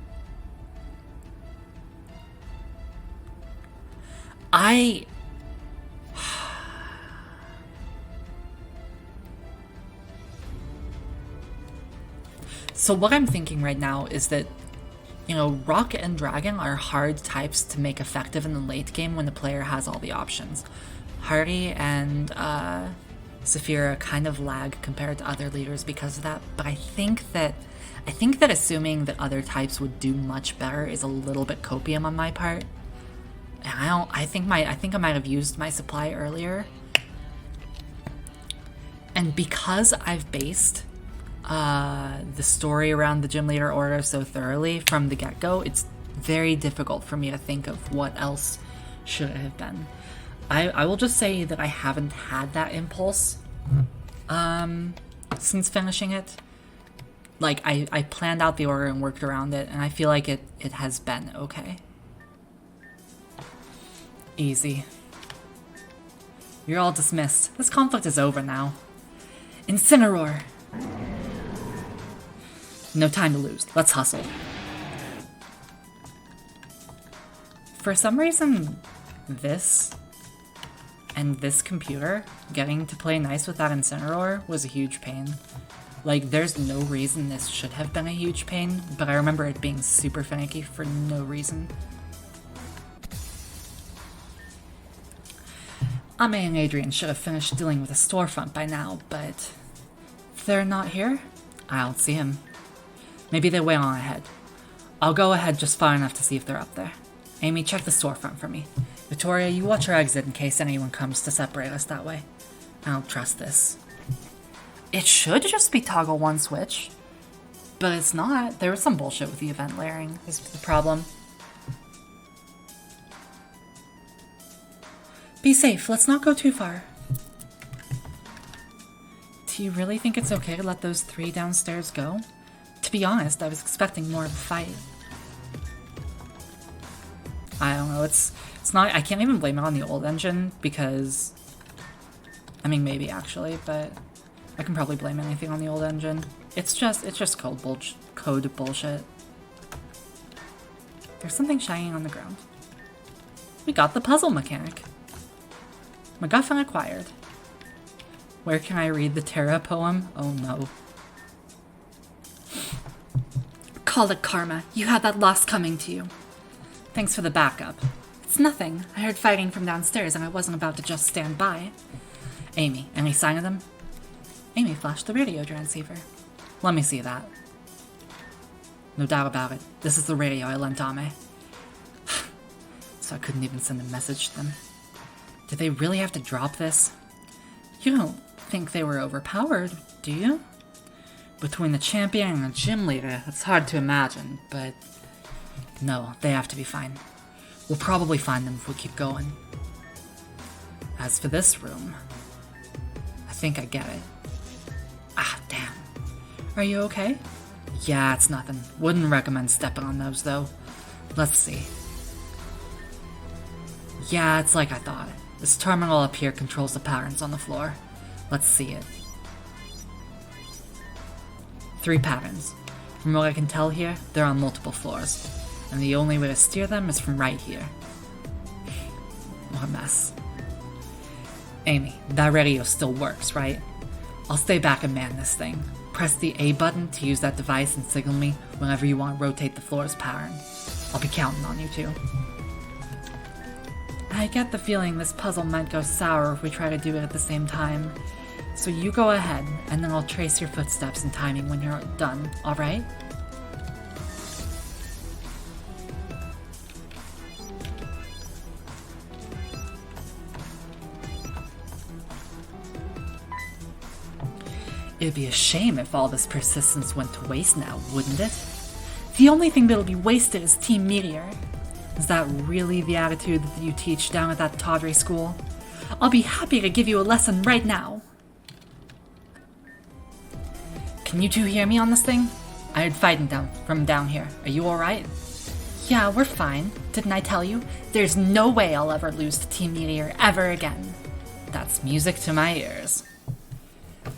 So what I'm thinking right now is that, Rock and Dragon are hard types to make effective in the late game when the player has all the options. Hardy and Saphira kind of lag compared to other leaders because of that, but I think that assuming that other types would do much better is a little bit copium on my part. And I think I might have used my supply earlier. And because I've based the story around the gym leader order so thoroughly from the get-go, it's very difficult for me to think of what else should it have been. I will just say that I haven't had that impulse since finishing it. Like, I planned out the order and worked around it, and I feel like it has been okay. Easy. You're all dismissed. This conflict is over now. Incineroar! No time to lose. Let's hustle. For some reason, this and this computer getting to play nice with that Incineroar was a huge pain. Like, there's no reason this should have been a huge pain, but I remember it being super finicky for no reason. Ame and Adrian should have finished dealing with the storefront by now, but if they're not here, I don't see him. Maybe they went on ahead. I'll go ahead just far enough to see if they're up there. Amy, check the storefront for me. Victoria, you watch our exit in case anyone comes to separate us that way. I don't trust this. It should just be toggle one switch. But it's not. There was some bullshit with the event layering, is the problem. Be safe, let's not go too far. Do you really think it's okay to let those 3 downstairs go? To be honest, I was expecting more of a fight. I don't know, it's not, I can't even blame it on the old engine because, I mean maybe actually, but I can probably blame anything on the old engine. It's just code bullshit. There's something shining on the ground. We got the puzzle mechanic. MacGuffin acquired. Where can I read the Terra poem? Oh no. Call it karma. You had that loss coming to you. Thanks for the backup. It's nothing. I heard fighting from downstairs and I wasn't about to just stand by. Amy, any sign of them? Amy flashed the radio transceiver. Let me see that. No doubt about it. This is the radio I lent Ame. So I couldn't even send a message to them. Did they really have to drop this? You don't think they were overpowered, do you? Between the champion and the gym leader, it's hard to imagine, but no, they have to be fine. We'll probably find them if we keep going. As for this room, I think I get it. Ah, damn. Are you okay? Yeah, it's nothing. Wouldn't recommend stepping on those, though. Let's see. Yeah, it's like I thought. This terminal up here controls the patterns on the floor. Let's see it. 3 patterns. From what I can tell here, they're on multiple floors, and the only way to steer them is from right here. What a mess. Amy, that radio still works, right? I'll stay back and man this thing. Press the A button to use that device and signal me whenever you want to rotate the floor's pattern. I'll be counting on you too. I get the feeling this puzzle might go sour if we try to do it at the same time. So you go ahead, and then I'll trace your footsteps and timing when you're done, alright? It'd be a shame if all this persistence went to waste now, wouldn't it? The only thing that'll be wasted is Team Meteor. Is that really the attitude that you teach down at that tawdry school? I'll be happy to give you a lesson right now. Can you 2 hear me on this thing? I heard fighting from down here. Are you alright? Yeah, we're fine. Didn't I tell you? There's no way I'll ever lose to Team Meteor ever again. That's music to my ears.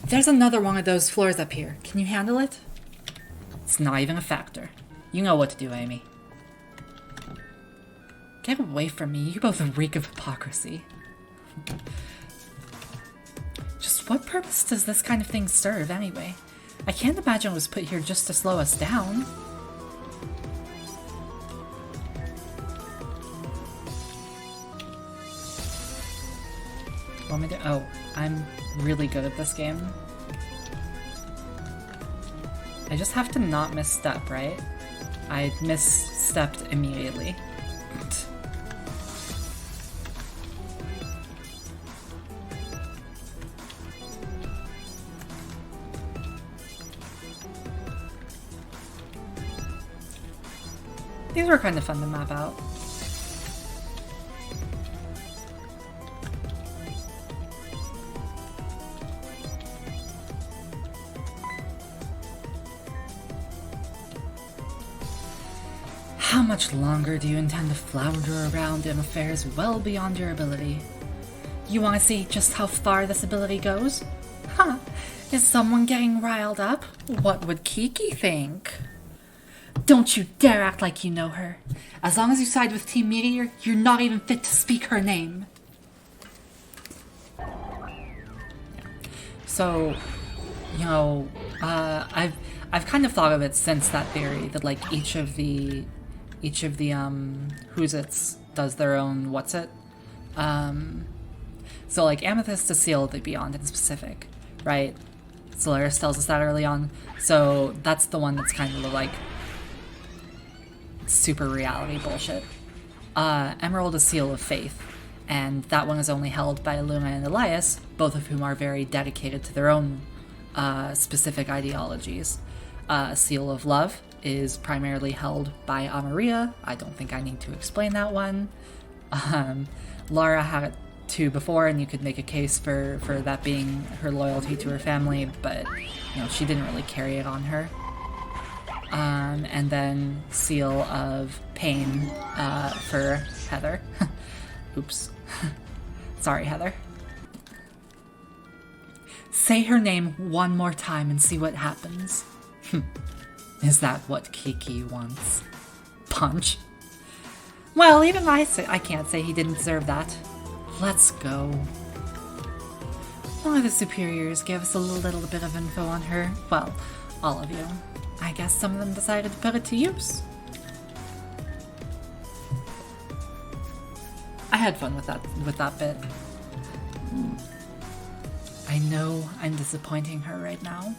There's another one of those floors up here. Can you handle it? It's not even a factor. You know what to do, Amy. Get away from me. You both reek of hypocrisy. Just what purpose does this kind of thing serve, anyway? I can't imagine it was put here just to slow us down. Want me to? Oh, I'm really good at this game. I just have to not misstep, right? I misstepped immediately. These were kind of fun to map out. How much longer do you intend to flounder around in affairs well beyond your ability? You want to see just how far this ability goes? Huh, is someone getting riled up? What would Kiki think? Don't you dare act like you know her. As long as you side with Team Meteor, you're not even fit to speak her name. So, you know, I've kind of thought of it since that theory that like each of the who's it's does their own what's it. So like Amethyst is Seal of the Beyond in specific, right? Solaris tells us that early on. So that's the one that's kind of the like super reality bullshit. Emerald is Seal of Faith, and that one is only held by Luma and Elias, both of whom are very dedicated to their own specific ideologies. Seal of Love is primarily held by Amaria. I don't think I need to explain that one. Lara had it too before, and you could make a case for that being her loyalty to her family, but you know, she didn't really carry it on her. And then Seal of Pain for Heather. Oops. Sorry, Heather. Say her name one more time and see what happens. Is that what Kiki wants? Punch? Well, even I can't say he didn't deserve that. Let's go. One of the superiors gave us a little bit of info on her. Well, all of you. I guess some of them decided to put it to use. I had fun with that bit. I know I'm disappointing her right now.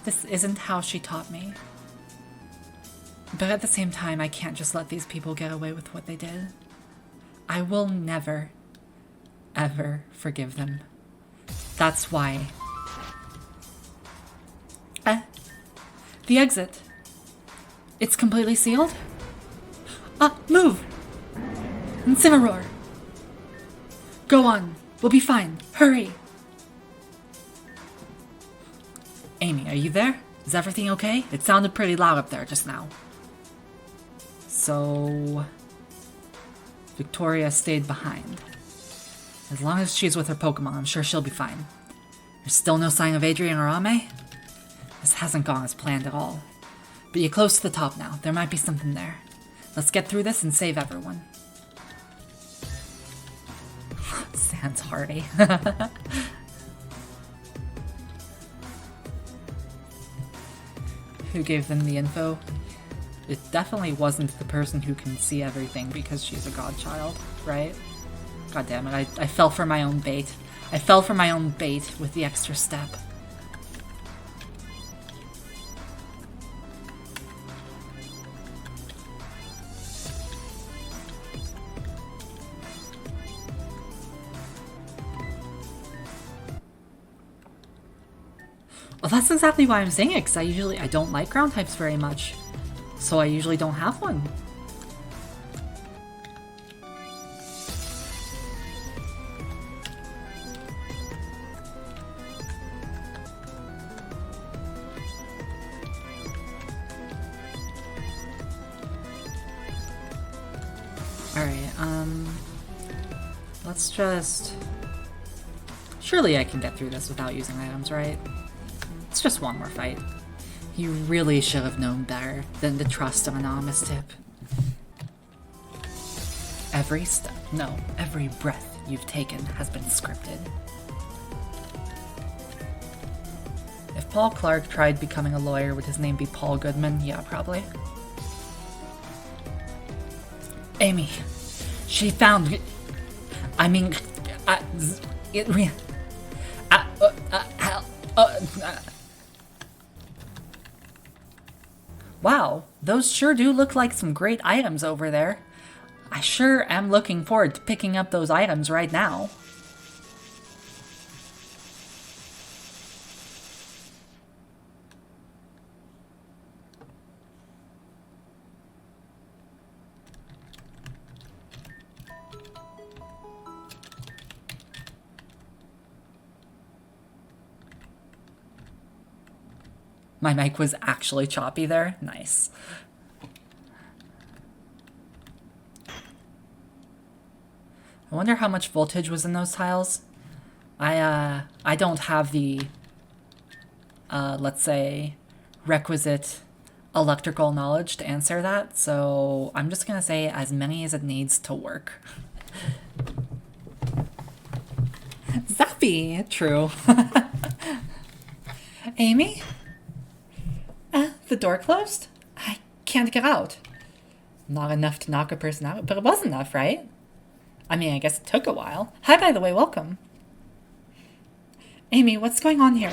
This isn't how she taught me. But at the same time, I can't just let these people get away with what they did. I will never, ever forgive them. That's why. The exit. It's completely sealed? Move! Incineroar! Go on. We'll be fine. Hurry! Amy, are you there? Is everything okay? It sounded pretty loud up there just now. So... Victoria stayed behind. As long as she's with her Pokemon, I'm sure she'll be fine. There's still no sign of Adrian or Ame? This hasn't gone as planned at all. But you're close to the top now. There might be something there. Let's get through this and save everyone. Sans hearty. Who gave them the info? It definitely wasn't the person who can see everything because she's a godchild, right? God damn it, I fell for my own bait. I fell for my own bait with the extra step. Well, that's exactly why I'm saying it, because I don't like ground types very much. So I usually don't have one. Alright, let's just... Surely I can get through this without using items, right? It's just one more fight. You really should have known better than to trust an anonymous tip. Every step, no, every breath you've taken has been scripted. If Paul Clark tried becoming a lawyer, would his name be Paul Goodman? Yeah, probably. Amy, she found... Wow, those sure do look like some great items over there. I sure am looking forward to picking up those items right now. My mic was actually choppy there. Nice. I wonder how much voltage was in those tiles. I don't have the, let's say, requisite electrical knowledge to answer that, so I'm just gonna say as many as it needs to work. Zappy! True. Amy? The door closed? I can't get out. Not enough to knock a person out, but it was enough, right? I mean, I guess it took a while. Hi, by the way, welcome. Amy, what's going on here?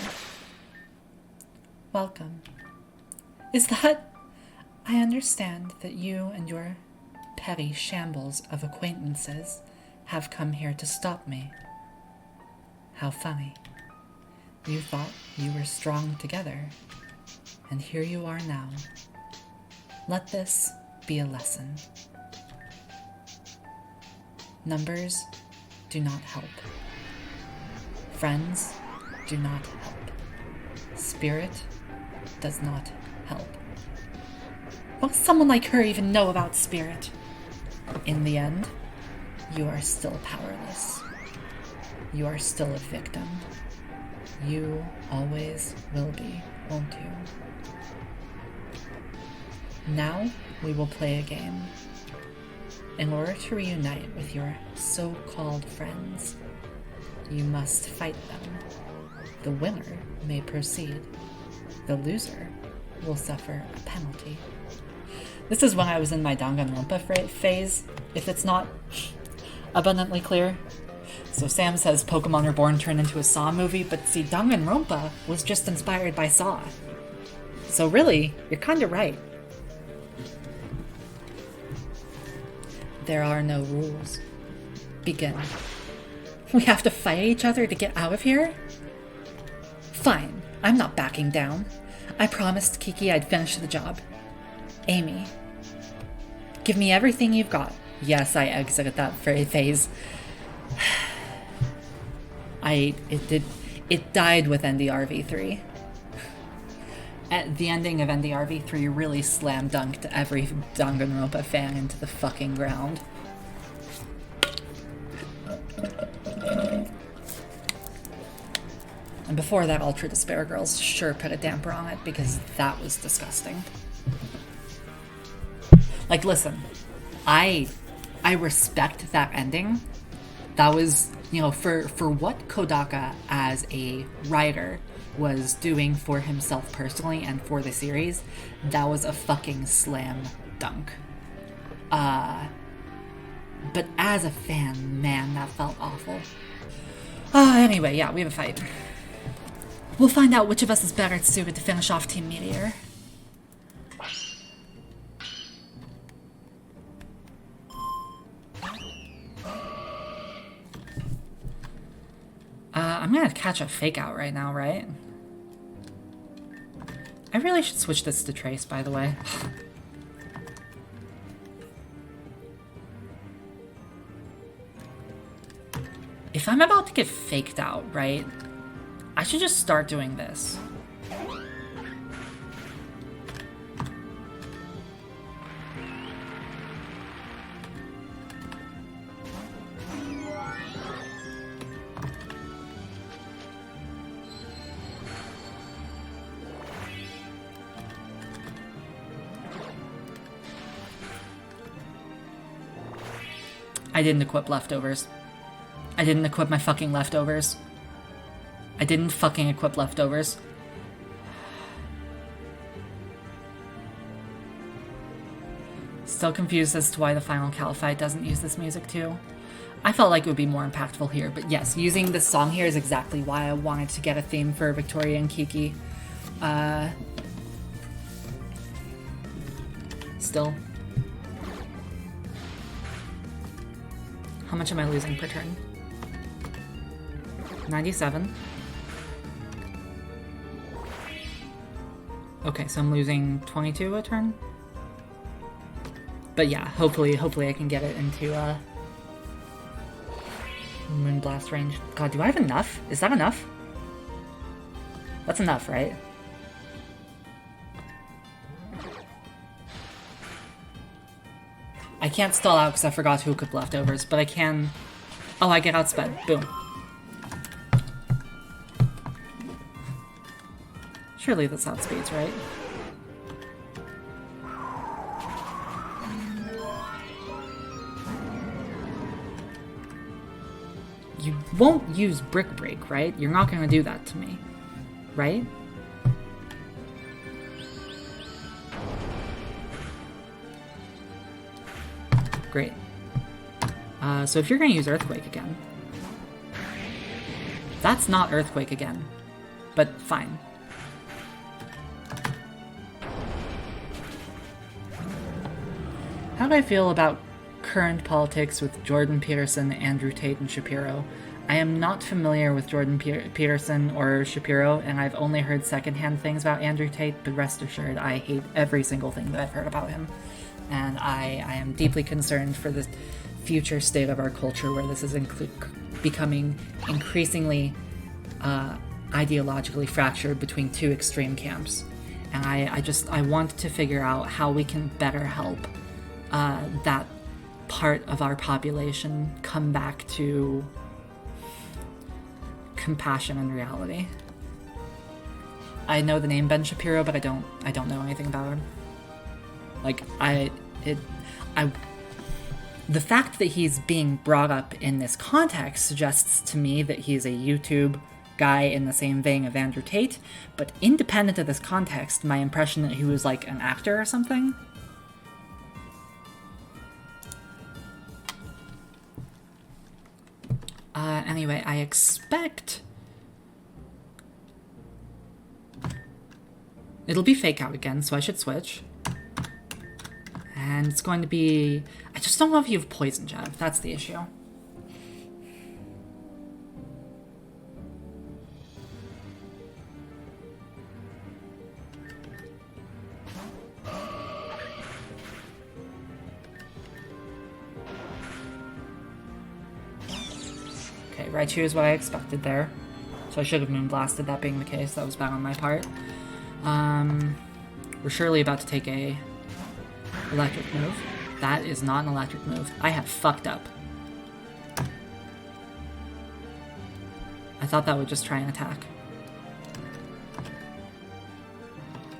Welcome. Is that... I understand that you and your petty shambles of acquaintances have come here to stop me. How funny. You thought you were strong together. And here you are now. Let this be a lesson. Numbers do not help. Friends do not help. Spirit does not help. What does someone like her even know about spirit? In the end, you are still powerless. You are still a victim. You always will be, won't you? Now we will play a game. In order to reunite with your so-called friends, you must fight them. The winner may proceed. The loser will suffer a penalty. This is when I was in my Danganronpa phase, if it's not abundantly clear. So Sam says Pokemon Reborn turned into a Saw movie, but see, Danganronpa was just inspired by Saw. So really, you're kinda right. There are no rules. Begin. We have to fight each other to get out of here? Fine, I'm not backing down. I promised Kiki I'd finish the job. Amy, give me everything you've got. Yes, I exited that phase. It died with NDRV3. At the ending of NDRV3 really slam dunked every Danganronpa fan into the fucking ground. And before that, Ultra Despair Girls sure put a damper on it because that was disgusting. Like, listen, I respect that ending. That was, you know, for what Kodaka as a writer was doing for himself personally and for the series, that was a fucking slam dunk. But as a fan, man, that felt awful. Anyway, yeah, we have a fight. We'll find out which of us is better suited to finish off Team Meteor. I'm gonna catch a fake out right now, right? I really should switch this to Trace, by the way. If I'm about to get faked out, right? I should just start doing this. I didn't equip leftovers. I didn't equip my fucking leftovers. I didn't fucking equip leftovers. Still confused as to why the final Cal fight doesn't use this music too. I felt like it would be more impactful here, but yes, using this song here is exactly why I wanted to get a theme for Victoria and Kiki. Still. How much am I losing per turn? 97. Okay, so I'm losing 22 a turn. But yeah, hopefully I can get it into Moonblast range. God, do I have enough? Is that enough? That's enough, right? I can't stall out because I forgot to equip leftovers, but I can... Oh, I get outsped. Boom. Surely this outspeeds, right? You won't use Brick Break, right? You're not going to do that to me, right? Great. So if you're going to use Earthquake again... That's not Earthquake again, but fine. How do I feel about current politics with Jordan Peterson, Andrew Tate, and Shapiro? I am not familiar with Jordan Peterson or Shapiro, and I've only heard secondhand things about Andrew Tate, but rest assured, I hate every single thing that I've heard about him. And I am deeply concerned for the future state of our culture where this is becoming increasingly ideologically fractured between two extreme camps. And I want to figure out how we can better help that part of our population come back to compassion and reality. I know the name Ben Shapiro, but I don't know anything about him. Like, the fact that he's being brought up in this context suggests to me that he's a YouTube guy in the same vein of Andrew Tate, but independent of this context, my impression that he was like an actor or something. Anyway, I expect it'll be Fake Out again, so I should switch. And it's going to be... I just don't know if you have Poison Jab. That's the issue. Okay, Raichu is what I expected there. So I should have Moonblasted, that being the case. That was bad on my part. We're surely about to take a electric move. That is not an electric move. I have fucked up. I thought that would just try and attack.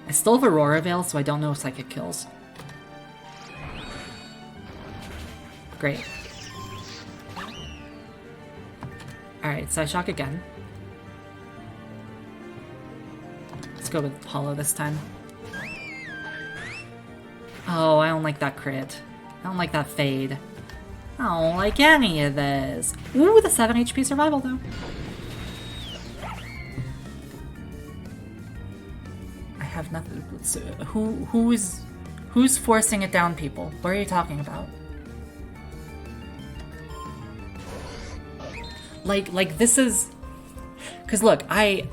I still have Aurora Veil, so I don't know if Psychic kills. Great. Alright, Psyshock again. Let's go with Hollow this time. Oh, I don't like that crit. I don't like that fade. I don't like any of this. Ooh, the 7 HP survival, though. I have nothing. So, who's forcing it down, people? What are you talking about? Like this is... Because look, I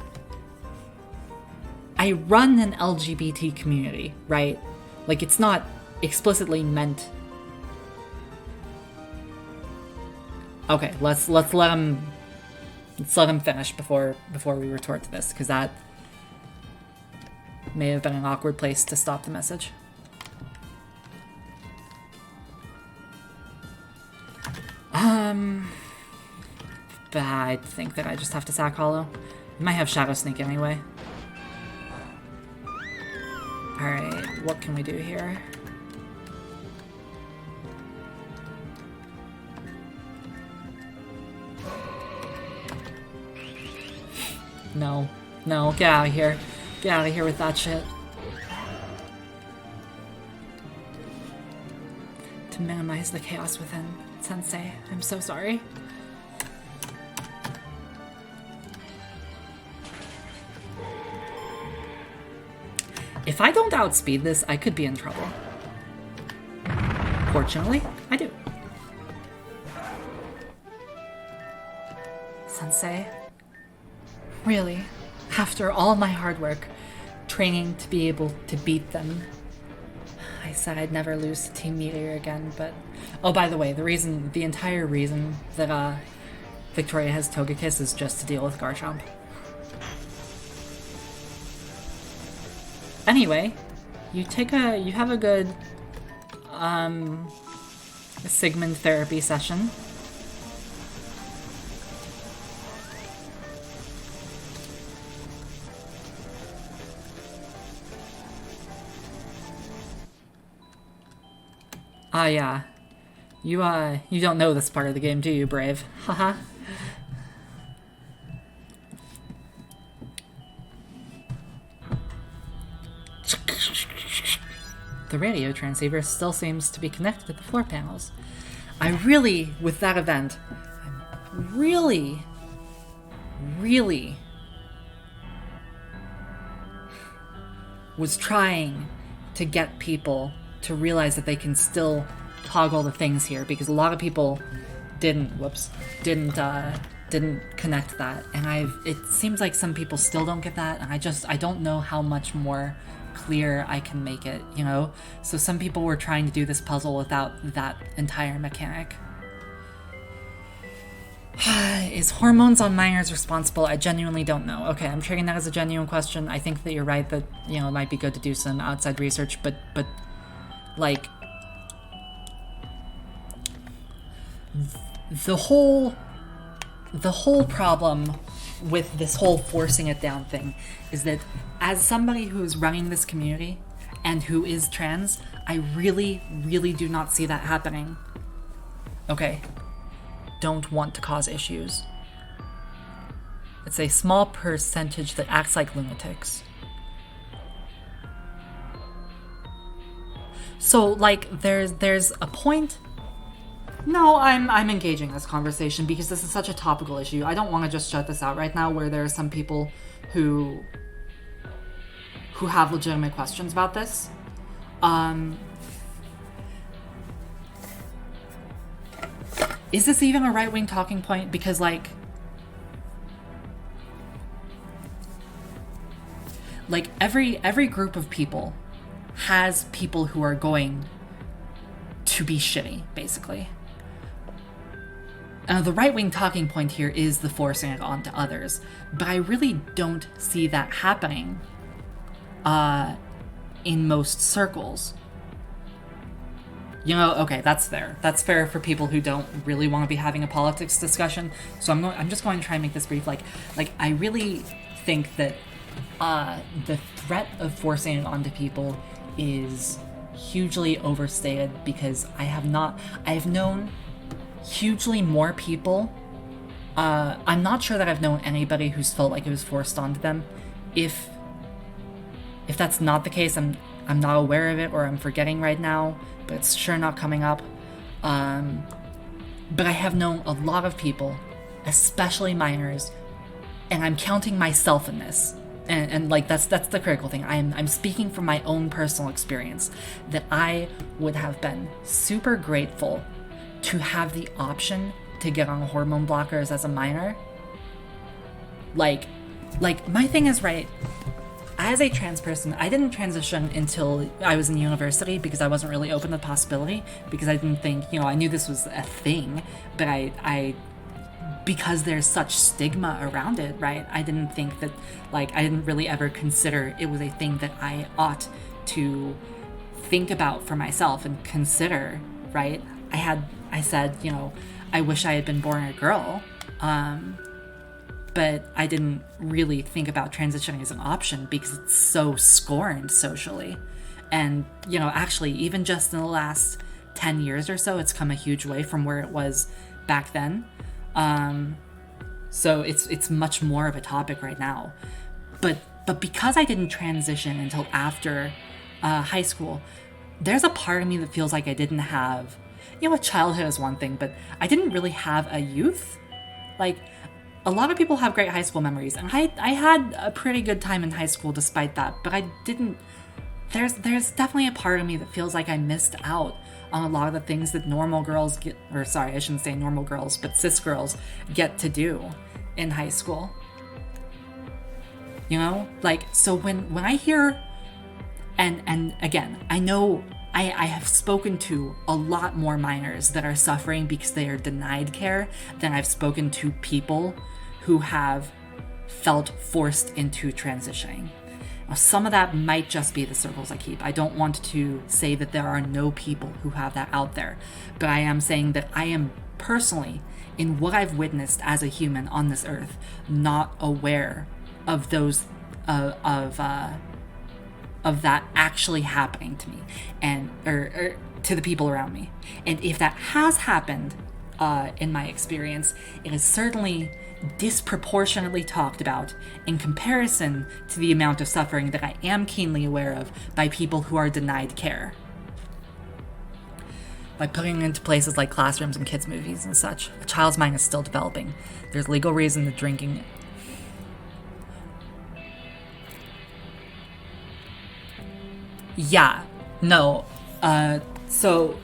run an LGBT community, right? Like, it's not explicitly meant... Okay, let's let him finish before we retort to this, because that may have been an awkward place to stop the message. But I think that I just have to sack Hollow. I might have Shadow Sneak anyway. Alright, what can we do here? No. No, get out of here. Get out of here with that shit. to minimize the chaos within, Sensei. I'm so sorry. If I don't outspeed this, I could be in trouble. Fortunately, I do. Sensei, really, after all my hard work, training to be able to beat them, I said I'd never lose to Team Meteor again, but... Oh, by the way, the entire reason that Victoria has Togekiss is just to deal with Garchomp. Anyway, you have a good, Sigmund therapy session. Ah, yeah. You don't know this part of the game, do you, Brave? Haha. The radio transceiver still seems to be connected to the floor panels. I really, with that event, really was trying to get people to realize that they can still toggle the things here, because a lot of people didn't connect that, and it seems like some people still don't get that, and I don't know how much more clear I can make it, you know? So some people were trying to do this puzzle without that entire mechanic. Is hormones on minors responsible? I genuinely don't know. Okay, I'm treating that as a genuine question. I think that you're right that, you know, it might be good to do some outside research, but like, the whole problem with this whole forcing it down thing is that as somebody who's running this community and who is trans, I really do not see that happening. Okay. Don't want to cause issues. It's a small percentage that acts like lunatics. So, like, there's a point. No, I'm engaging this conversation because this is such a topical issue. I don't want to just shut this out right now, where there are some people who have legitimate questions about this. Is this even a right-wing talking point? Because, like every group of people has people who are going to be shitty, basically. The right-wing talking point here is the forcing it onto others, but I really don't see that happening in most circles. You know, okay, that's fair. That's fair for people who don't really want to be having a politics discussion. So I'm just going to try and make this brief. Like I really think that the threat of forcing it onto people is hugely overstated, because I have known hugely more people. I'm not sure that I've known anybody who's felt like it was forced onto them. If that's not the case, I'm not aware of it, or I'm forgetting right now, but it's sure not coming up. But I have known a lot of people, especially minors, and I'm counting myself in this. And like that's the critical thing. I'm speaking from my own personal experience, that I would have been super grateful to have the option to get on hormone blockers as a minor. Like my thing is, right, as a trans person, I didn't transition until I was in university, because I wasn't really open to the possibility, because I didn't think, you know, I knew this was a thing, but I because there's such stigma around it, right, I didn't think that, like, I didn't really ever consider it was a thing that I ought to think about for myself and consider, right? I said, you know, I wish I had been born a girl, but I didn't really think about transitioning as an option because it's so scorned socially. And, you know, actually, even just in the last 10 years or so, it's come a huge way from where it was back then. So it's much more of a topic right now. But because I didn't transition until after high school, there's a part of me that feels like I didn't have a childhood is one thing, but I didn't really have a youth. Like, a lot of people have great high school memories, and I had a pretty good time in high school despite that, but I didn't. There's definitely a part of me that feels like I missed out on a lot of the things that normal girls get, or sorry, I shouldn't say normal girls, but cis girls get to do in high school. You know? Like, so when I hear, and again, I know I have spoken to a lot more minors that are suffering because they are denied care than I've spoken to people who have felt forced into transitioning. Now, some of that might just be the circles I keep. I don't want to say that there are no people who have that out there, but I am saying that I am personally, in what I've witnessed as a human on this earth, not aware of those of that actually happening to me and or to the people around me. And if that has happened in my experience, it is certainly disproportionately talked about in comparison to the amount of suffering that I am keenly aware of by people who are denied care. By putting it into places like classrooms and kids' movies and such, a child's mind is still developing. There's legal reason that drinking... Yeah, no. So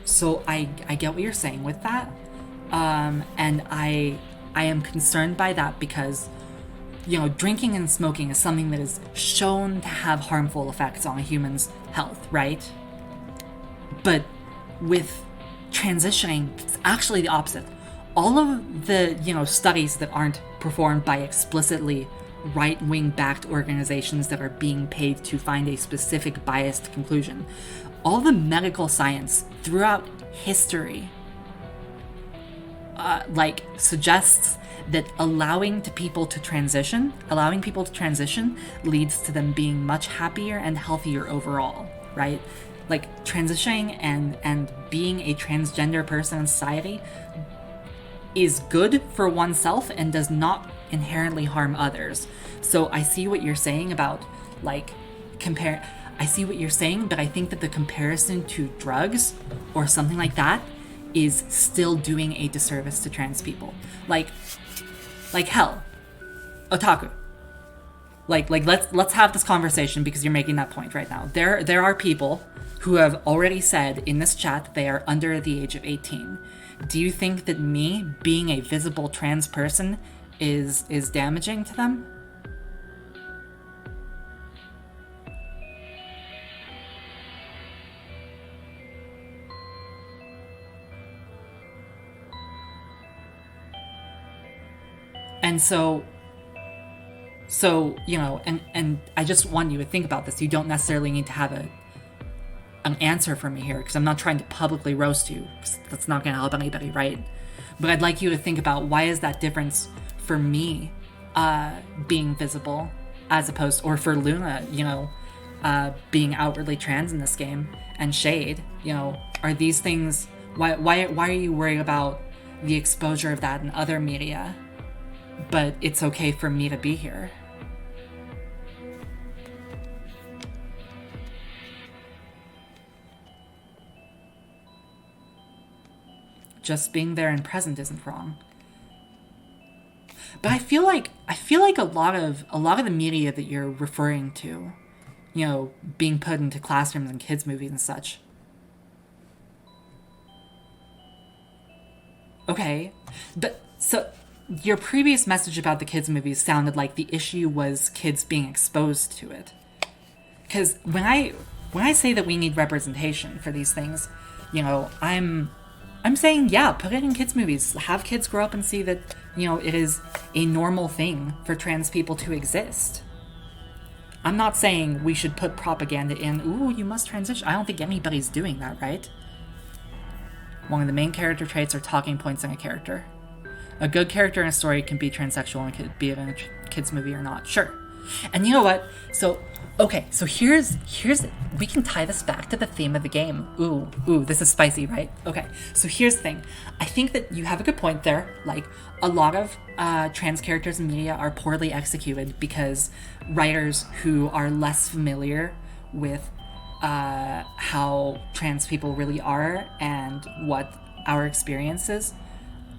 I get what you're saying with that. And I am concerned by that because, drinking and smoking is something that is shown to have harmful effects on a human's health, right? But with transitioning, it's actually the opposite. All of the, studies that aren't performed by explicitly right-wing backed organizations that are being paid to find a specific biased conclusion, all the medical science throughout history suggests that allowing people to transition leads to them being much happier and healthier overall, right? Like, transitioning and being a transgender person in society is good for oneself and does not inherently harm others. So I see what you're saying about, I see what you're saying, but I think that the comparison to drugs or something like that is still doing a disservice to trans people. Like hell, otaku. Let's have this conversation because you're making that point right now. There are people who have already said in this chat that they are under the age of 18. Do you think that me being a visible trans person is damaging to them? And so and I just want you to think about this. You don't necessarily need to have an answer for me here, because I'm not trying to publicly roast you, because that's not going to help anybody, right? But I'd like you to think about, why is that difference for me being visible as opposed, or for Luna, being outwardly trans in this game, and Shade, are these things, why are you worried about the exposure of that in other media, but it's okay for me to be here? Just being there and present isn't wrong. But I feel like a lot of the media that you're referring to, being put into classrooms and kids' movies and such. Okay, but so your previous message about the kids' movies sounded like the issue was kids being exposed to it. Because when I say that we need representation for these things, I'm saying, yeah, put it in kids' movies. Have kids grow up and see that, it is a normal thing for trans people to exist. I'm not saying we should put propaganda in, ooh, you must transition. I don't think anybody's doing that, right? One of the main character traits are talking points in a character. A good character in a story can be transsexual and could be it in a kids' movie or not. Sure. And you know what? So here's we can tie this back to the theme of the game. Ooh, this is spicy, right? Okay, so here's the thing. I think that you have a good point there. Like, a lot of trans characters in media are poorly executed because writers who are less familiar with how trans people really are and what our experiences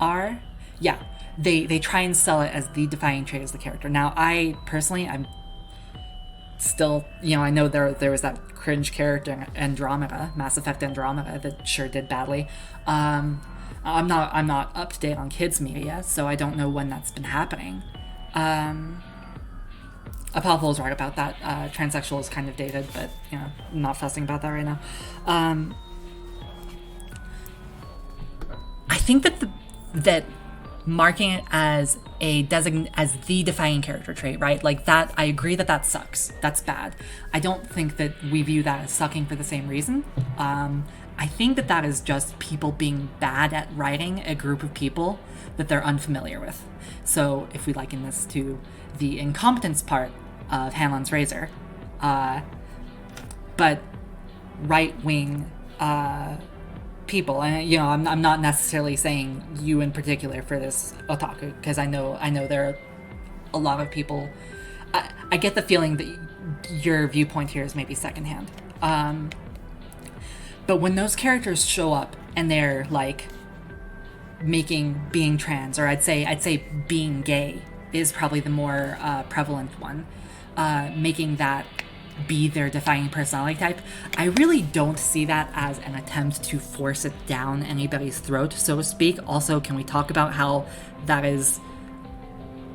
are, yeah, they try and sell it as the defining trait as the character. Now, I personally, I'm still, I know there was that cringe character Andromeda, Mass Effect Andromeda, that sure did badly. I'm not up to date on kids media, so I don't know when that's been happening. Apollo is right about that. Transsexual is kind of dated, but I'm not fussing about that right now. I think that marking it as as the defining character trait, right? Like that, I agree that sucks. That's bad. I don't think that we view that as sucking for the same reason. I think that is just people being bad at writing a group of people that they're unfamiliar with. So if we liken this to the incompetence part of Hanlon's Razor, but right-wing people, and I'm not necessarily saying you in particular for this otaku, because I know there are a lot of people. I get the feeling that your viewpoint here is maybe secondhand. But when those characters show up and they're like being trans, or I'd say being gay is probably the more prevalent one, making that be their defining personality type, I really don't see that as an attempt to force it down anybody's throat, so to speak. Also, can we talk about how that is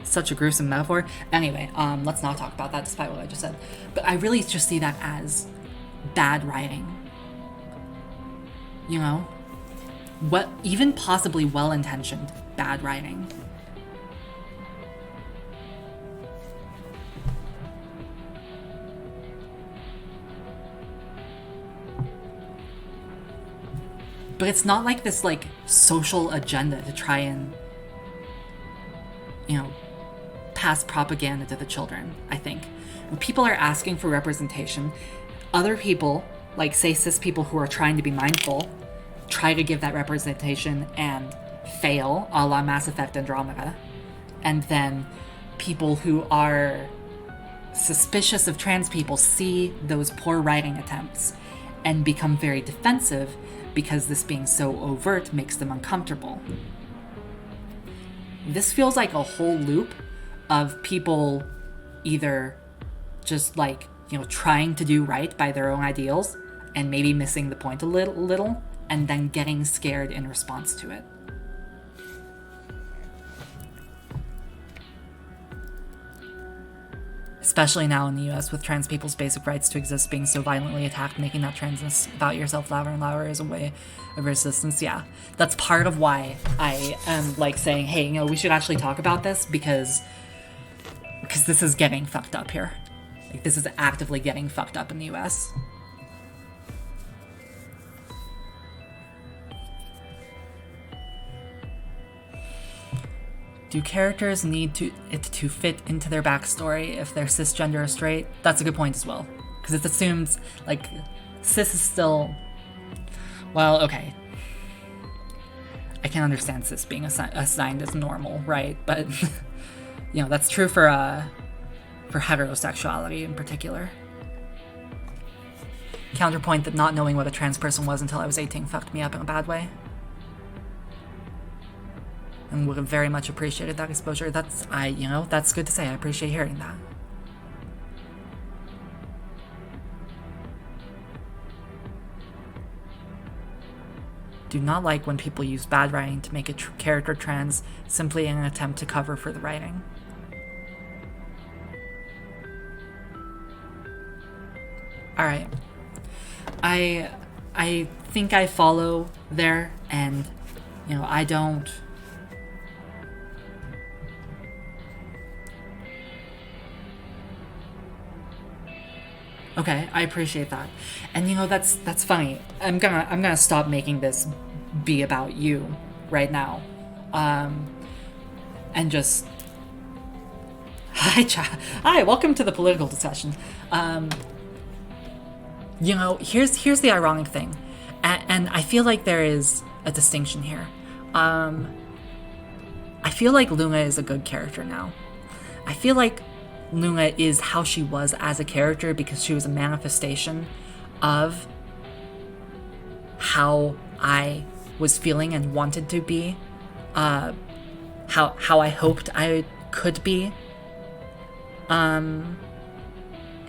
such a gruesome metaphor? Anyway, let's not talk about that despite what I just said. But I really just see that as bad writing. What even possibly well-intentioned bad writing. But it's not like this social agenda to try and pass propaganda to the children. I think when people are asking for representation, other people, like say cis people who are trying to be mindful, try to give that representation and fail, a la Mass Effect Andromeda. And then people who are suspicious of trans people see those poor writing attempts and become very defensive because this being so overt makes them uncomfortable. This feels like a whole loop of people either just trying to do right by their own ideals and maybe missing the point a little, and then getting scared in response to it. Especially now in the US, with trans people's basic rights to exist being so violently attacked, making that transness about yourself louder and louder is a way of resistance. Yeah, that's part of why I am saying, hey, we should actually talk about this, because this is getting fucked up here. This is actively getting fucked up in the US. Do characters need it to fit into their backstory if they're cisgender or straight? That's a good point as well. Because it assumes, cis is still... Well, okay. I can understand cis being assigned as normal, right? But, that's true for heterosexuality in particular. Counterpoint that not knowing what a trans person was until I was 18 fucked me up in a bad way. And would have very much appreciated that exposure. That's good to say. I appreciate hearing that. Do not like when people use bad writing to make a character trans simply in an attempt to cover for the writing. Alright. I think I follow there, and, I don't... Okay, I appreciate that. And that's funny. I'm gonna stop making this be about you right now. And just Hi, welcome to the political discussion. Here's the ironic thing. And I feel like there is a distinction here. I feel like Luna is a good character now. I feel like Luna is how she was as a character because she was a manifestation of how I was feeling and wanted to be, how I hoped I could be,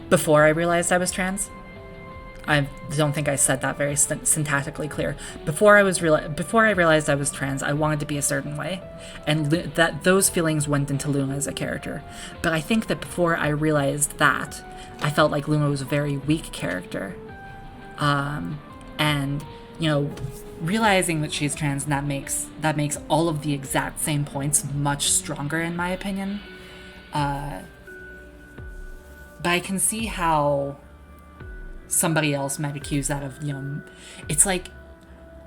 before I realized I was trans. I don't think I said that very syntactically clear. Before I realized I was trans, I wanted to be a certain way, and that those feelings went into Luna as a character. But I think that before I realized that, I felt like Luna was a very weak character, and realizing that she's trans, and that makes all of the exact same points much stronger in my opinion. But I can see how somebody else might accuse that of, it's like,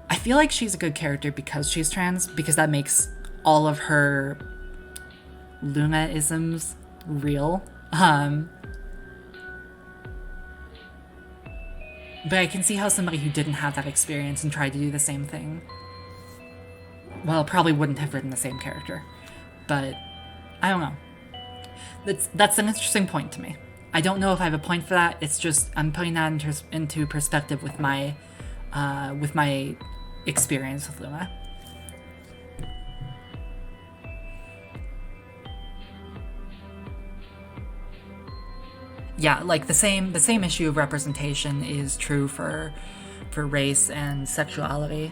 I feel like she's a good character because she's trans, because that makes all of her Luna-isms real. But I can see how somebody who didn't have that experience and tried to do the same thing, well, probably wouldn't have written the same character. But I don't know. That's an interesting point to me. I don't know if I have a point for that. It's just I'm putting that into perspective with my experience with Luna. Yeah, like the same issue of representation is true for race and sexuality.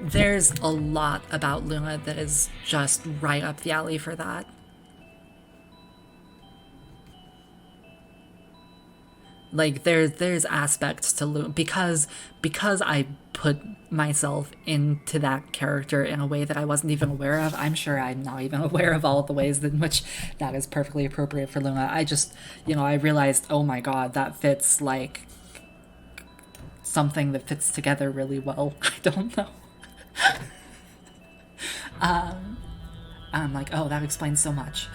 There's a lot about Luna that is just right up the alley for that. Like there's aspects to Luna because I put myself into that character in a way that I wasn't even aware of. I'm sure I'm not even aware of all of the ways in which that is perfectly appropriate for Luna. I just, I realized, oh my god, that fits like something that fits together really well. I don't know. I'm like, oh, that explains so much.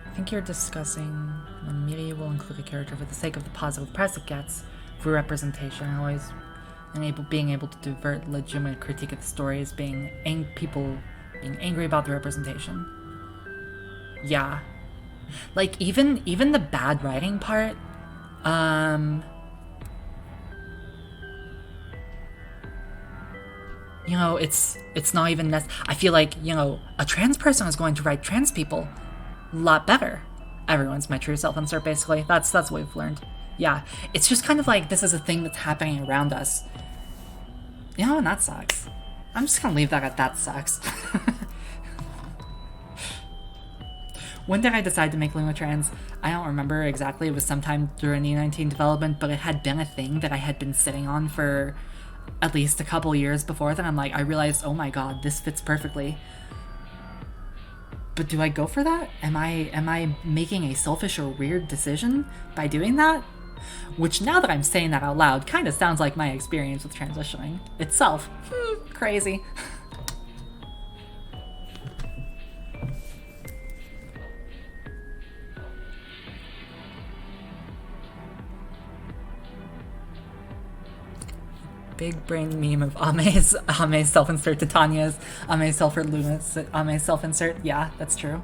I think you're discussing when media will include a character for the sake of the positive press it gets for representation, always being able to divert legitimate critique of the story as people being angry about the representation. Yeah. Like, even the bad writing part, it's not even I feel like, a trans person is going to write trans people a lot better. Everyone's my true self insert, basically. That's what we've learned. Yeah. It's just kind of like, this is a thing that's happening around us. And that sucks. I'm just gonna leave that at that sucks. When did I decide to make Luna trans? I don't remember exactly. It was sometime during E19 development, but it had been a thing that I had been sitting on for at least a couple years before that. I'm like, I realized, oh my god, this fits perfectly. But do I go for that? Am I making a selfish or weird decision by doing that? Which, now that I'm saying that out loud, kind of sounds like my experience with transitioning itself. Crazy. Big brain meme of Ame's self-insert to Tanya's, Ame's self-insert Luna's, Ame's self-insert. Yeah, that's true.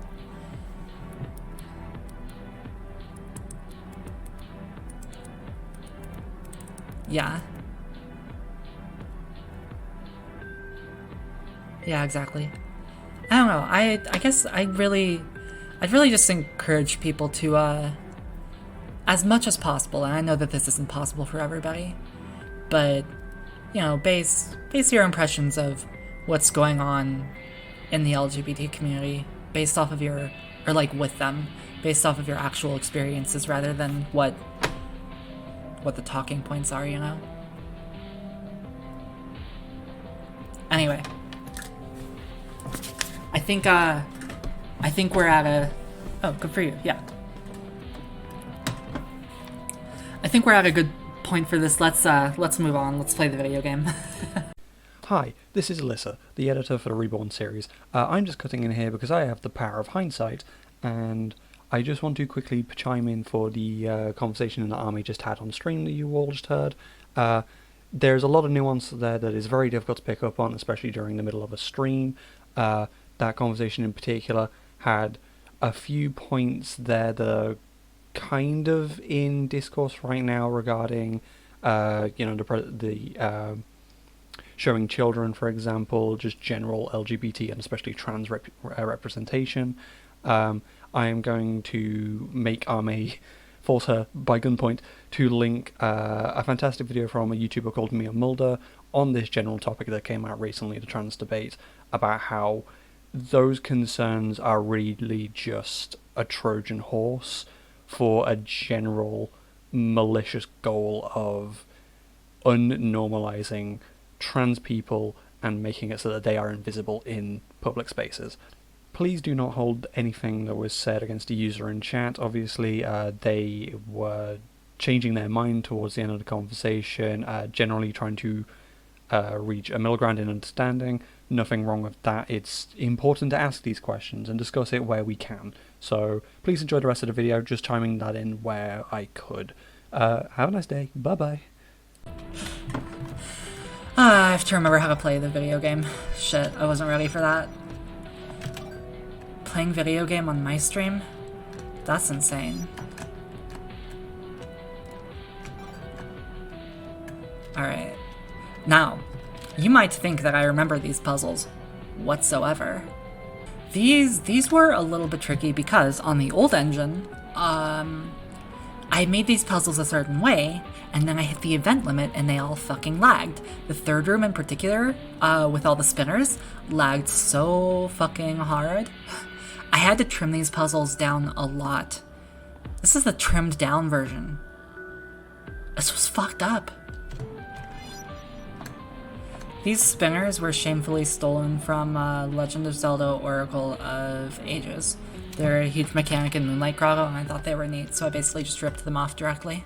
Yeah. Yeah, exactly. I don't know. I guess I'd really just encourage people to, as much as possible, and I know that this isn't possible for everybody, but, base your impressions of what's going on in the LGBT community based off of with them, based off of your actual experiences rather than what the talking points are, Anyway. I think we're at a... Oh, good for you, yeah. I think we're at a good point for this. Let's move on. Let's play the video game. Hi, this is Lissa, the editor for the Reborn series. I'm just cutting in here because I have the power of hindsight, and I just want to quickly chime in for the conversation that Army just had on stream that you all just heard. There's a lot of nuance there that is very difficult to pick up on, especially during the middle of a stream. That conversation in particular had a few points there that are kind of in discourse right now regarding, the showing children, for example, just general LGBT and especially trans representation. I am going to make Ame force her by gunpoint to link a fantastic video from a YouTuber called Mia Mulder on this general topic that came out recently, the trans debate, about how those concerns are really just a Trojan horse for a general malicious goal of unnormalizing trans people and making it so that they are invisible in public spaces. Please do not hold anything that was said against a user in chat. Obviously, they were changing their mind towards the end of the conversation, generally trying to reach a middle ground in understanding. Nothing wrong with that. It's important to ask these questions and discuss it where we can. So please enjoy the rest of the video, just chiming that in where I could. Have a nice day. Bye-bye. I have to remember how to play the video game. Shit, I wasn't ready for that. Playing video game on my stream? That's insane. Alright. Now, you might think that I remember these puzzles whatsoever. These were a little bit tricky because on the old engine, I made these puzzles a certain way, and then I hit the event limit and they all fucking lagged. The third room in particular, with all the spinners, lagged so fucking hard. I had to trim these puzzles down a lot. This is the trimmed down version. This was fucked up. These spinners were shamefully stolen from Legend of Zelda Oracle of Ages. They're a huge mechanic in Moonlight Grotto, and I thought they were neat, so I basically just ripped them off directly.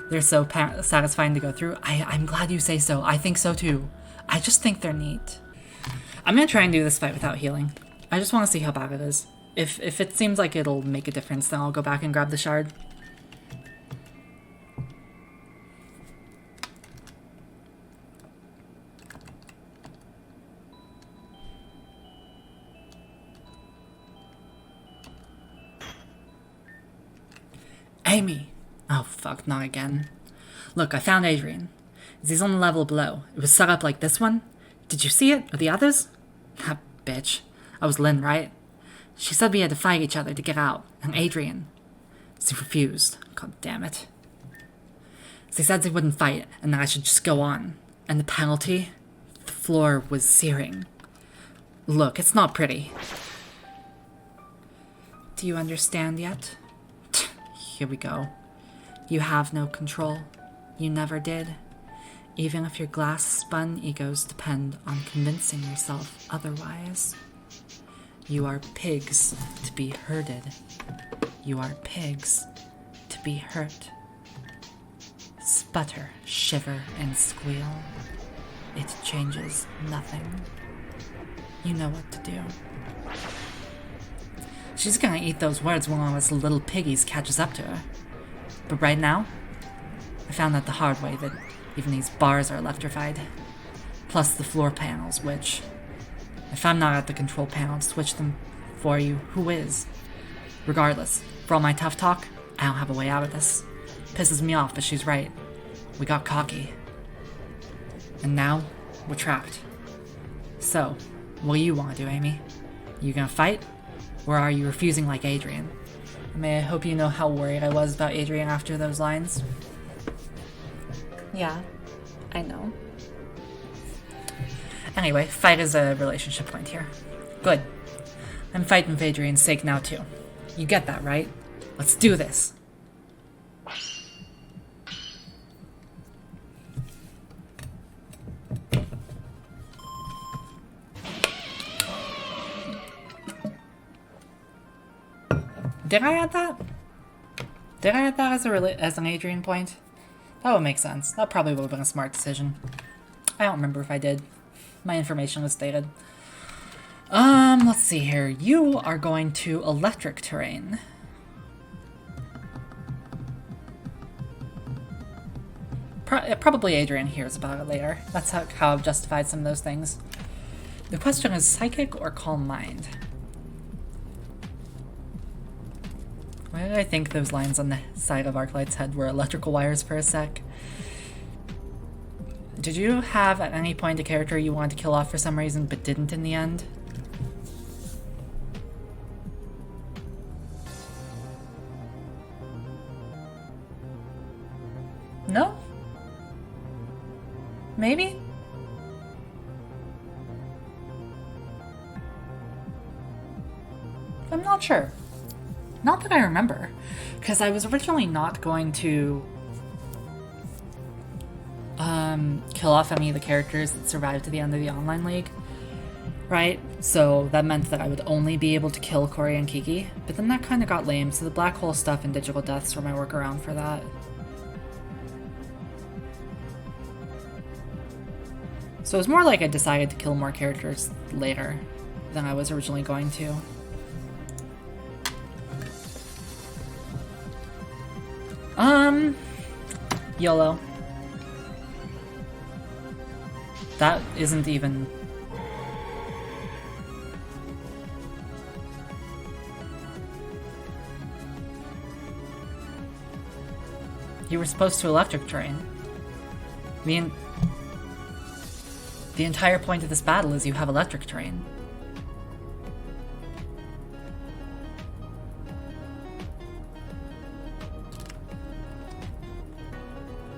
They're so satisfying to go through. I'm glad you say so. I think so too. I just think they're neat. I'm gonna try and do this fight without healing. I just want to see how bad it is. If it seems like it'll make a difference, then I'll go back and grab the shard. Amy! Oh fuck, not again. Look, I found Adrian. He's on the level below. It was set up like this one. Did you see it? Or the others? That bitch. I was Lynn, right? She said we had to fight each other to get out. And Adrian. She refused. God damn it. They said they wouldn't fight, and that I should just go on. And the penalty? The floor was searing. Look, it's not pretty. Do you understand yet? Here we go. You have no control. You never did. Even if your glass-spun egos depend on convincing yourself otherwise. You are pigs to be herded. You are pigs to be hurt. Sputter, shiver, and squeal. It changes nothing. You know what to do. She's gonna eat those words when one of us little piggies catches up to her. But right now, I found out the hard way that even these bars are electrified. Plus the floor panels, which, if I'm not at the control panel to switch them for you, who is? Regardless, for all my tough talk, I don't have a way out of this. Pisses me off, but she's right. We got cocky. And now, we're trapped. So, what do you want to do, Amy? You gonna fight? Or are you refusing like Adrian? I hope you know how worried I was about Adrian after those lines. Yeah, I know. Anyway, fight is a relationship point here. Good. I'm fighting for Adrian's sake now too. You get that, right? Let's do this. Did I add that? Did I add that as an Adrian point? That would make sense. That probably would have been a smart decision. I don't remember if I did. My information was dated. Let's see here. You are going to electric terrain. Probably Adrian hears about it later. That's how I've justified some of those things. The question is psychic or calm mind? Why did I think those lines on the side of Arclight's head were electrical wires for a sec? Did you have at any point a character you wanted to kill off for some reason but didn't in the end? No? Maybe? I'm not sure. Not that I remember, because I was originally not going to kill off any of the characters that survived to the end of the online league, right? So that meant that I would only be able to kill Corey and Kiki, but then that kind of got lame, so the black hole stuff and digital deaths were my workaround for that. So it was more like I decided to kill more characters later than I was originally going to. YOLO. That isn't even... You were supposed to electric terrain. The entire point of this battle is you have electric terrain.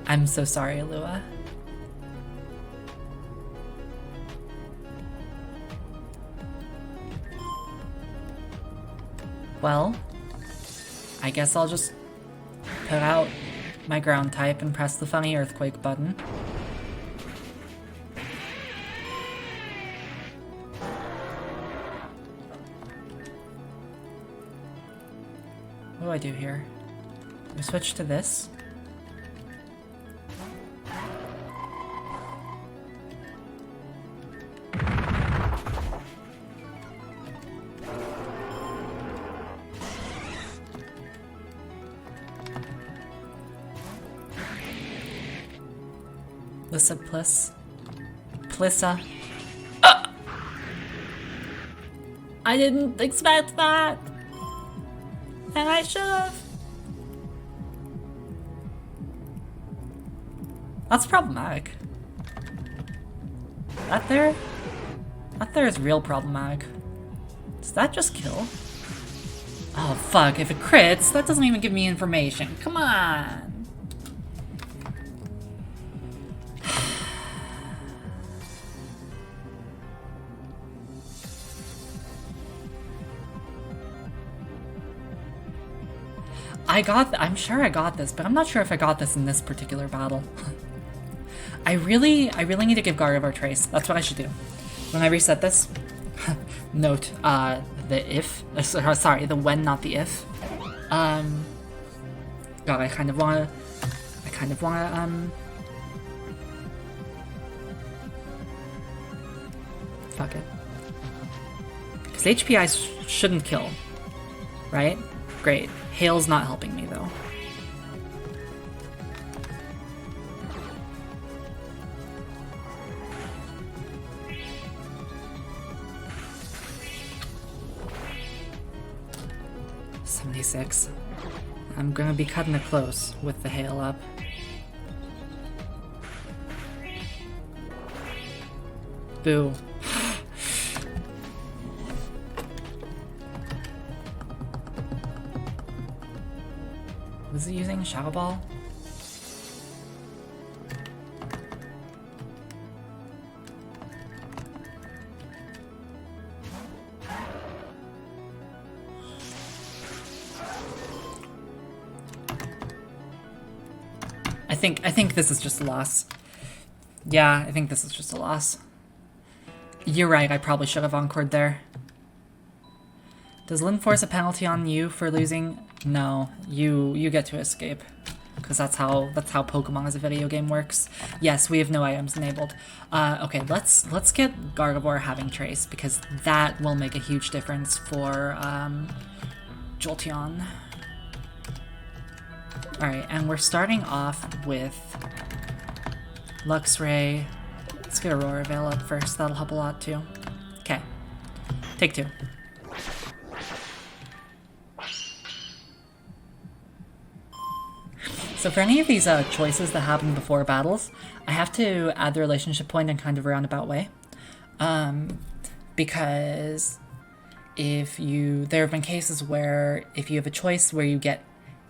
I'm so sorry, Lua. Well, I guess I'll just put out my ground type and press the funny earthquake button. What do I do here? Do I switch to this? Lissa Plissa. I didn't expect that! And I should've. That's problematic. That there is real problematic. Does that just kill? Oh fuck, if it crits, that doesn't even give me information. Come on! I'm sure I got this, but I'm not sure if I got this in this particular battle. I really need to give Guard of our Trace. That's what I should do. When I reset this, note, the if, sorry, the when, not the if. God, I kind of wanna, fuck it. Because HPI shouldn't kill, right? Great. Hail's not helping me, though. $76. I'm gonna be cutting it close with the hail up. Boo. Was it using Shadow Ball? I think this is just a loss. Yeah, I think this is just a loss. You're right, I probably should have encored there. Does Lynn force a penalty on you for losing? No, you get to escape. because that's how Pokemon as a video game works. Yes, we have no items enabled. Okay, let's get Gardevoir having Trace, because that will make a huge difference for Jolteon. Alright, and we're starting off with Luxray. Let's get Aurora Veil up first, that'll help a lot too. Okay, take 2. So for any of these choices that happen before battles, I have to add the relationship point in kind of a roundabout way. Because there have been cases where if you have a choice where you get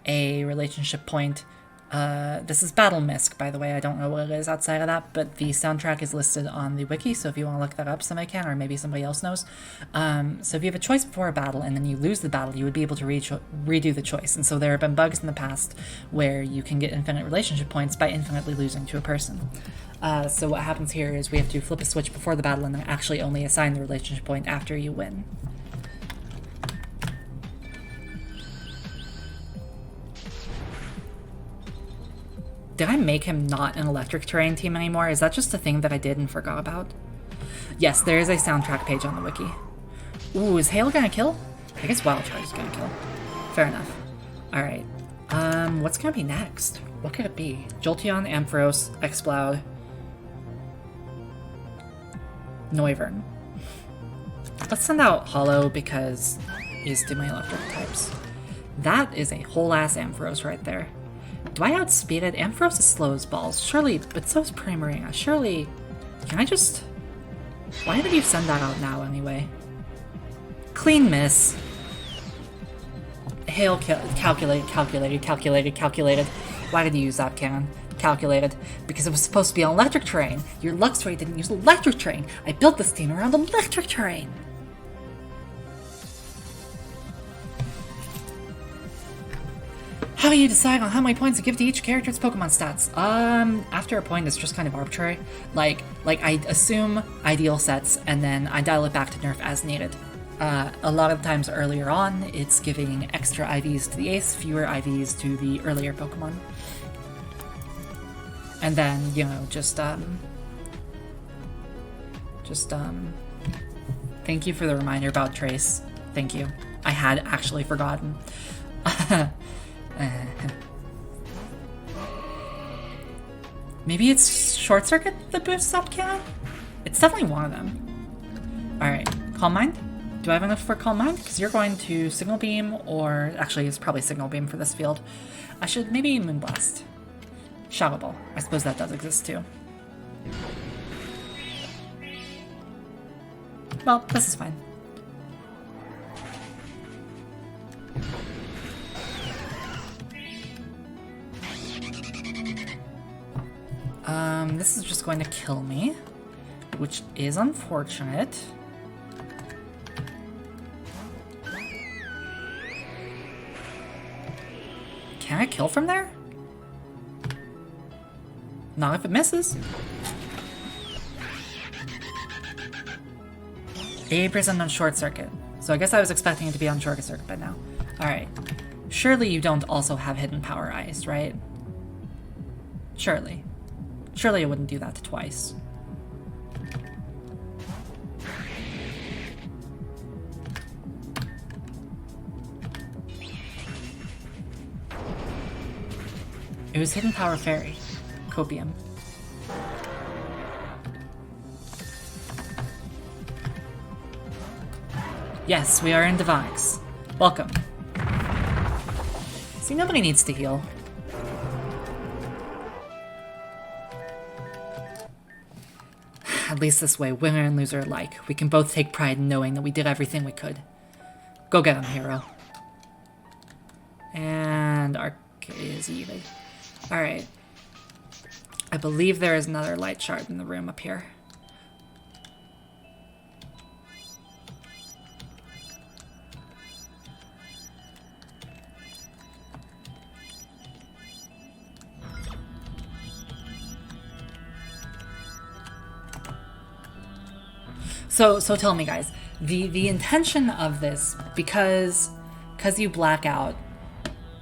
a relationship point, this is Battle Misc, by the way, I don't know what it is outside of that, but the soundtrack is listed on the wiki, so if you want to look that up, somebody can, or maybe somebody else knows. So if you have a choice before a battle and then you lose the battle, you would be able to redo the choice, and so there have been bugs in the past where you can get infinite relationship points by infinitely losing to a person. So what happens here is we have to flip a switch before the battle and then actually only assign the relationship point after you win. Did I make him not an electric terrain team anymore? Is that just a thing that I did and forgot about? Yes, there is a soundtrack page on the wiki. Ooh, is Hail gonna kill? I guess Wild Charge is gonna kill. Fair enough. Alright. What's gonna be next? What could it be? Jolteon, Ampharos, Exploud, Noivern. Let's send out Hollow because he's too many electric types. That is a whole ass Ampharos right there. Do I outspeed it? Ampharos is slow as balls. Surely, but so is Primarina. Surely, can I just... Why did you send that out now anyway? Clean miss. Hail calculated. Why did you use that cannon? Calculated. Because it was supposed to be on electric terrain. Your Luxray didn't use electric terrain. I built this team around electric terrain. How do you decide on how many points to give to each character's Pokemon stats? After a point, it's just kind of arbitrary. Like I assume ideal sets, and then I dial it back to nerf as needed. A lot of times earlier on, it's giving extra IVs to the ace, fewer IVs to the earlier Pokemon. And then, you know, just thank you for the reminder about Trace. Thank you. I had actually forgotten. Maybe it's Short Circuit that boosts up cannon? It's definitely one of them. Alright, Calm Mind? Do I have enough for Calm Mind? Because you're going to Signal Beam, or actually it's probably Signal Beam for this field. I should maybe Moonblast. Shadow Ball. I suppose that does exist too. Well, this is fine. This is just going to kill me, which is unfortunate. Can I kill from there? Not if it misses. 80% on Short Circuit. So I guess I was expecting it to be on Short Circuit by now. Alright. Surely you don't also have Hidden Power Eyes, right? Surely. Surely I wouldn't do that twice. It was Hidden Power Fairy. Copium. Yes, we are in Devonics. Welcome. See, nobody needs to heal. At least this way, winner and loser alike. We can both take pride in knowing that we did everything we could. Go get him, hero. And Arcade is even. Alright. I believe there is another light shard in the room up here. So tell me, guys, the intention of this, because you black out,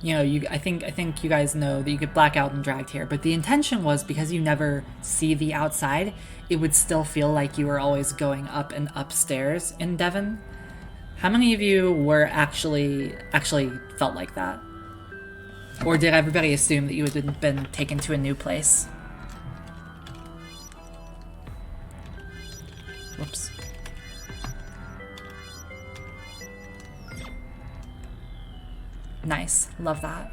you know, I think you guys know that you get black out and dragged here, but the intention was because you never see the outside, it would still feel like you were always going up and upstairs in Devon. How many of you were actually felt like that? Or did everybody assume that you had been taken to a new place? Whoops. Nice. Love that.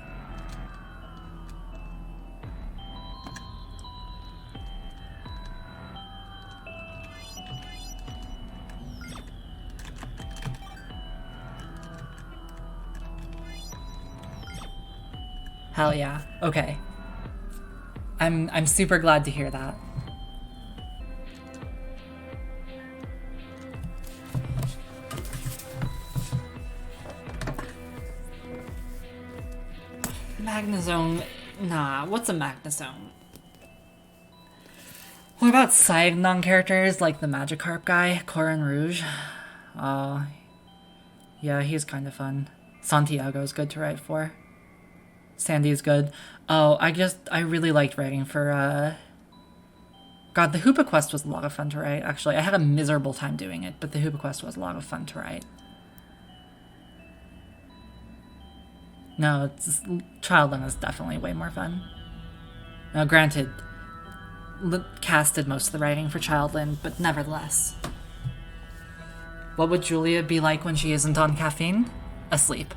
Hell yeah. Okay. I'm super glad to hear that. Magnezone. Nah, what's a Magnezone? What about side non-characters like the Magikarp guy, Corin Rouge? Yeah, he's kind of fun. Santiago's good to write for. Sandy's good. Oh, I really liked writing for, God, the Hoopa Quest was a lot of fun to write, actually. I had a miserable time doing it, but the Hoopa Quest was a lot of fun to write. No, Childland is definitely way more fun. Now, granted, Cass did most of the writing for Childland, but nevertheless. What would Julia be like when she isn't on caffeine? Asleep.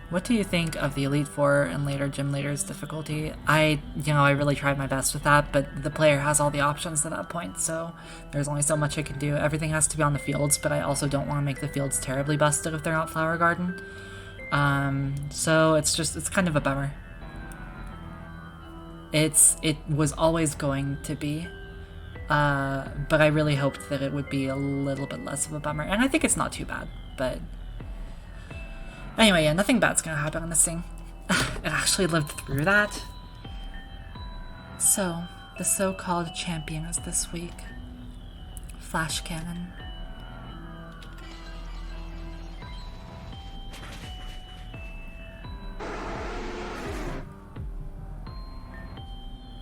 What do you think of the Elite Four and later Gym Leader's difficulty? I really tried my best with that, but the player has all the options at that point, so there's only so much I can do. Everything has to be on the fields, but I also don't want to make the fields terribly busted if they're not Flower Garden. So it's kind of a bummer. It was always going to be, but I really hoped that it would be a little bit less of a bummer, and I think it's not too bad, but anyway, yeah, nothing bad's gonna happen on this thing. It actually lived through that. So, the so-called champion is this week. Flash Cannon.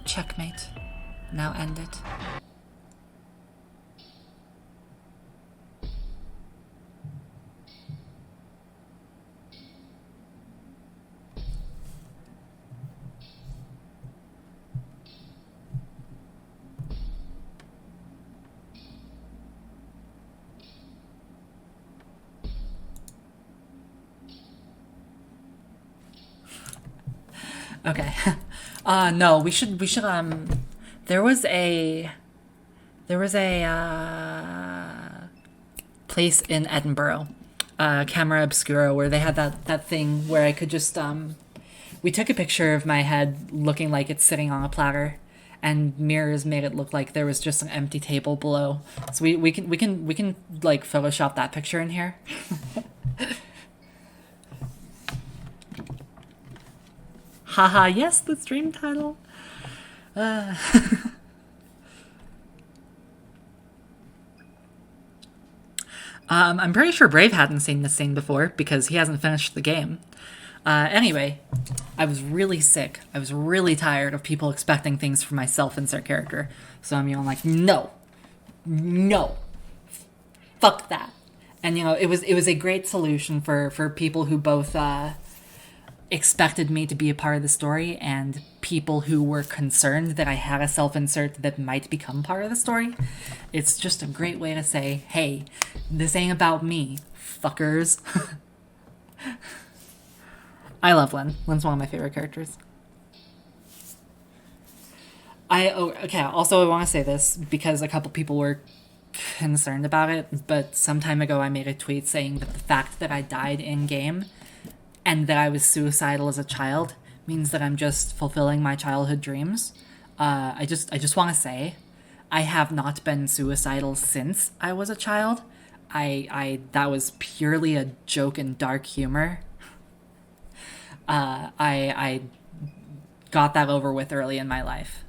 Checkmate. Now end it. Okay. No, we should, there was a place in Edinburgh, Camera Obscura, where they had that thing where I could just, we took a picture of my head looking like it's sitting on a platter, and mirrors made it look like there was just an empty table below. So we can like Photoshop that picture in here. Haha, yes, the stream title. I'm pretty sure Brave hadn't seen this scene before because he hasn't finished the game. Anyway, I was really sick. I was really tired of people expecting things from my self-insert character. So I'm like, no, fuck that. And it was a great solution for people who both expected me to be a part of the story and people who were concerned that I had a self-insert that might become part of the story. It's just a great way to say, hey, this ain't about me, fuckers. I love Lynn. Lynn's one of my favorite characters. Also, I want to say this because a couple people were concerned about it, but some time ago I made a tweet saying that the fact that I died in-game and that I was suicidal as a child means that I'm just fulfilling my childhood dreams. I just want to say, I have not been suicidal since I was a child. That was purely a joke and dark humor. I got that over with early in my life.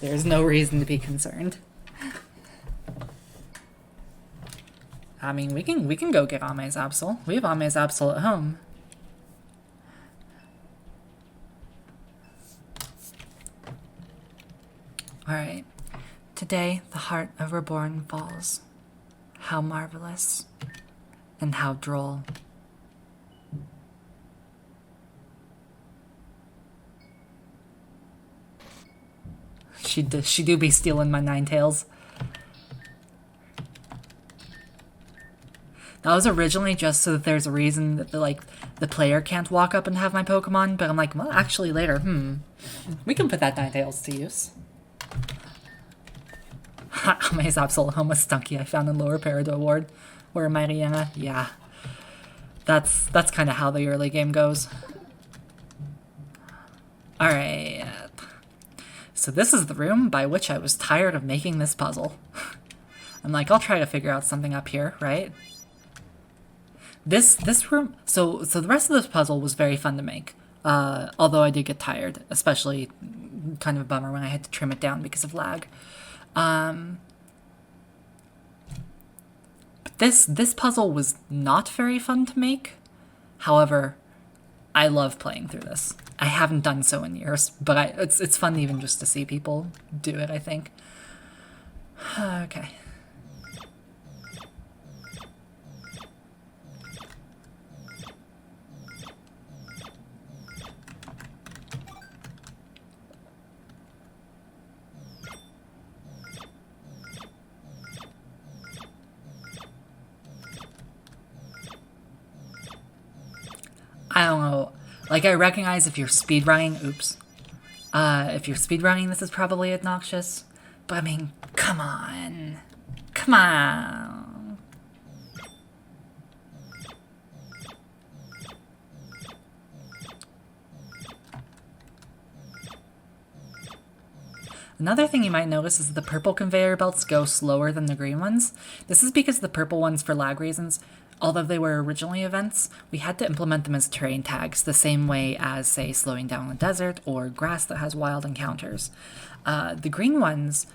There's no reason to be concerned. I mean, we can go get Ame's Absol. We have Ame's Absol at home. Alright. Today, the heart of Reborn falls. How marvelous. And how droll. She do be stealing my Ninetales. That was originally just so that there's a reason that the player can't walk up and have my Pokemon, but I'm like, well, actually later, we can put that Ninetales to use. Ame's Absol Homa Stunky I found in Lower Peridot Ward. Or Mariana, yeah. That's kind of how the early game goes. Alright. So this is the room by which I was tired of making this puzzle. I'm like, I'll try to figure out something up here, right? This room, so the rest of this puzzle was very fun to make. Although I did get tired, especially kind of a bummer when I had to trim it down because of lag. But this puzzle was not very fun to make. However, I love playing through this. I haven't done so in years, but it's fun even just to see people do it, I think. Okay. I don't know. Like, I recognize if you're speedrunning, if you're speedrunning, this is probably obnoxious. But I mean, come on. Come on. Another thing you might notice is the purple conveyor belts go slower than the green ones. This is because the purple ones, for lag reasons, although they were originally events, we had to implement them as terrain tags, the same way as, say, slowing down the desert or grass that has wild encounters. The green ones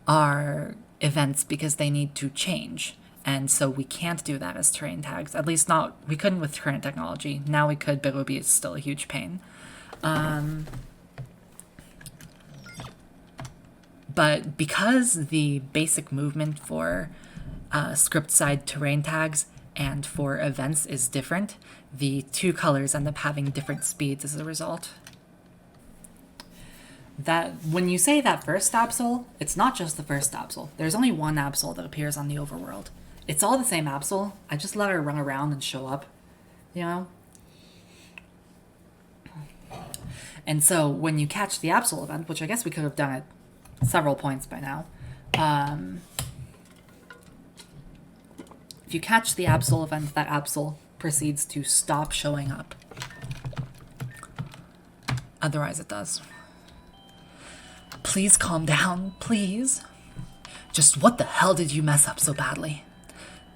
are events because they need to change, and so we can't do that as terrain tags. At least not, we couldn't with current technology. Now we could, but it would be still a huge pain. But because the basic movement for script side terrain tags and for events is different, the two colors end up having different speeds as a result. That when you say that first Absol, it's not just the first Absol. There's only one Absol that appears on the overworld. It's all the same Absol. I just let her run around and show up, you know? And so when you catch the Absol event, which I guess we could have done at several points by now, if you catch the Absol event, that Absol proceeds to stop showing up. Otherwise it does. Please calm down, please. Just what the hell did you mess up so badly?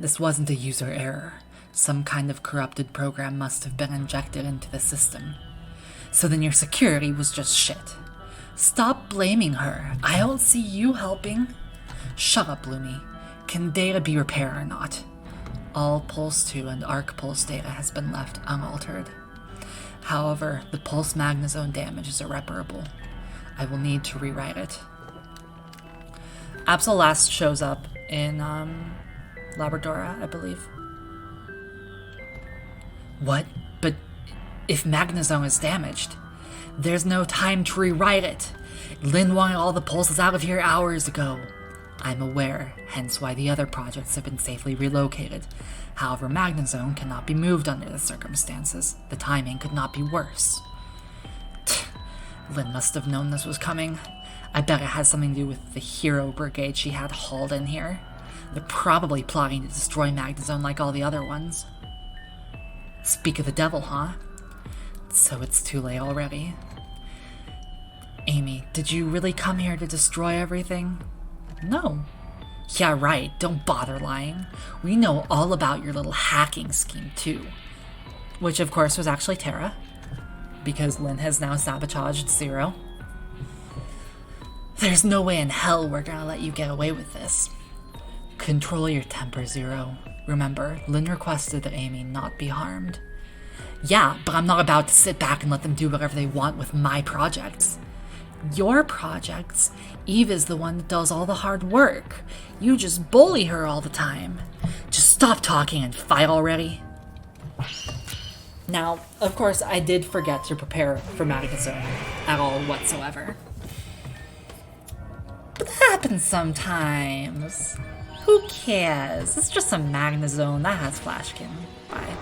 This wasn't a user error. Some kind of corrupted program must have been injected into the system. So then your security was just shit. Stop blaming her. I don't see you helping. Shut up, Lumi. Can data be repaired or not? All Pulse 2 and Arc Pulse data has been left unaltered. However, the Pulse Magnezone damage is irreparable. I will need to rewrite it. Absol last shows up in Labradora, I believe. What? But if Magnezone is damaged, there's no time to rewrite it. Lynn wanted all the pulses out of here hours ago. I'm aware, hence why the other projects have been safely relocated. However, Magnezone cannot be moved under the circumstances. The timing could not be worse. Lynn must have known this was coming. I bet it has something to do with the hero brigade she had hauled in here. They're probably plotting to destroy Magnezone like all the other ones. Speak of the devil, huh? So it's too late already. Amy, did you really come here to destroy everything? No. Yeah, right, don't bother lying. We know all about your little hacking scheme, too. Which, of course, was actually Terra, because Lynn has now sabotaged Zero. There's no way in hell we're gonna let you get away with this. Control your temper, Zero. Remember, Lynn requested that Amy not be harmed. Yeah, but I'm not about to sit back and let them do whatever they want with my projects. Your projects? Eve is the one that does all the hard work. You just bully her all the time. Just stop talking and fight already. Now, of course, I did forget to prepare for Magnezone at all whatsoever. But that happens sometimes. Who cares? It's just a Magnezone that has Flashkin. Bye.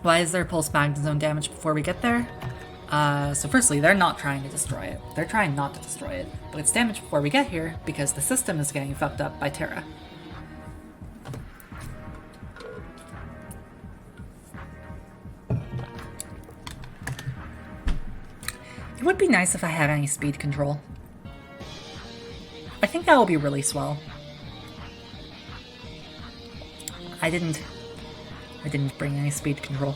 Why is there pulse Magnezone damage before we get there? So firstly, they're not trying to destroy it. They're trying not to destroy it. But it's damage before we get here because the system is getting fucked up by Terra. It would be nice if I had any speed control. I think that would be really swell. I didn't bring any speed control.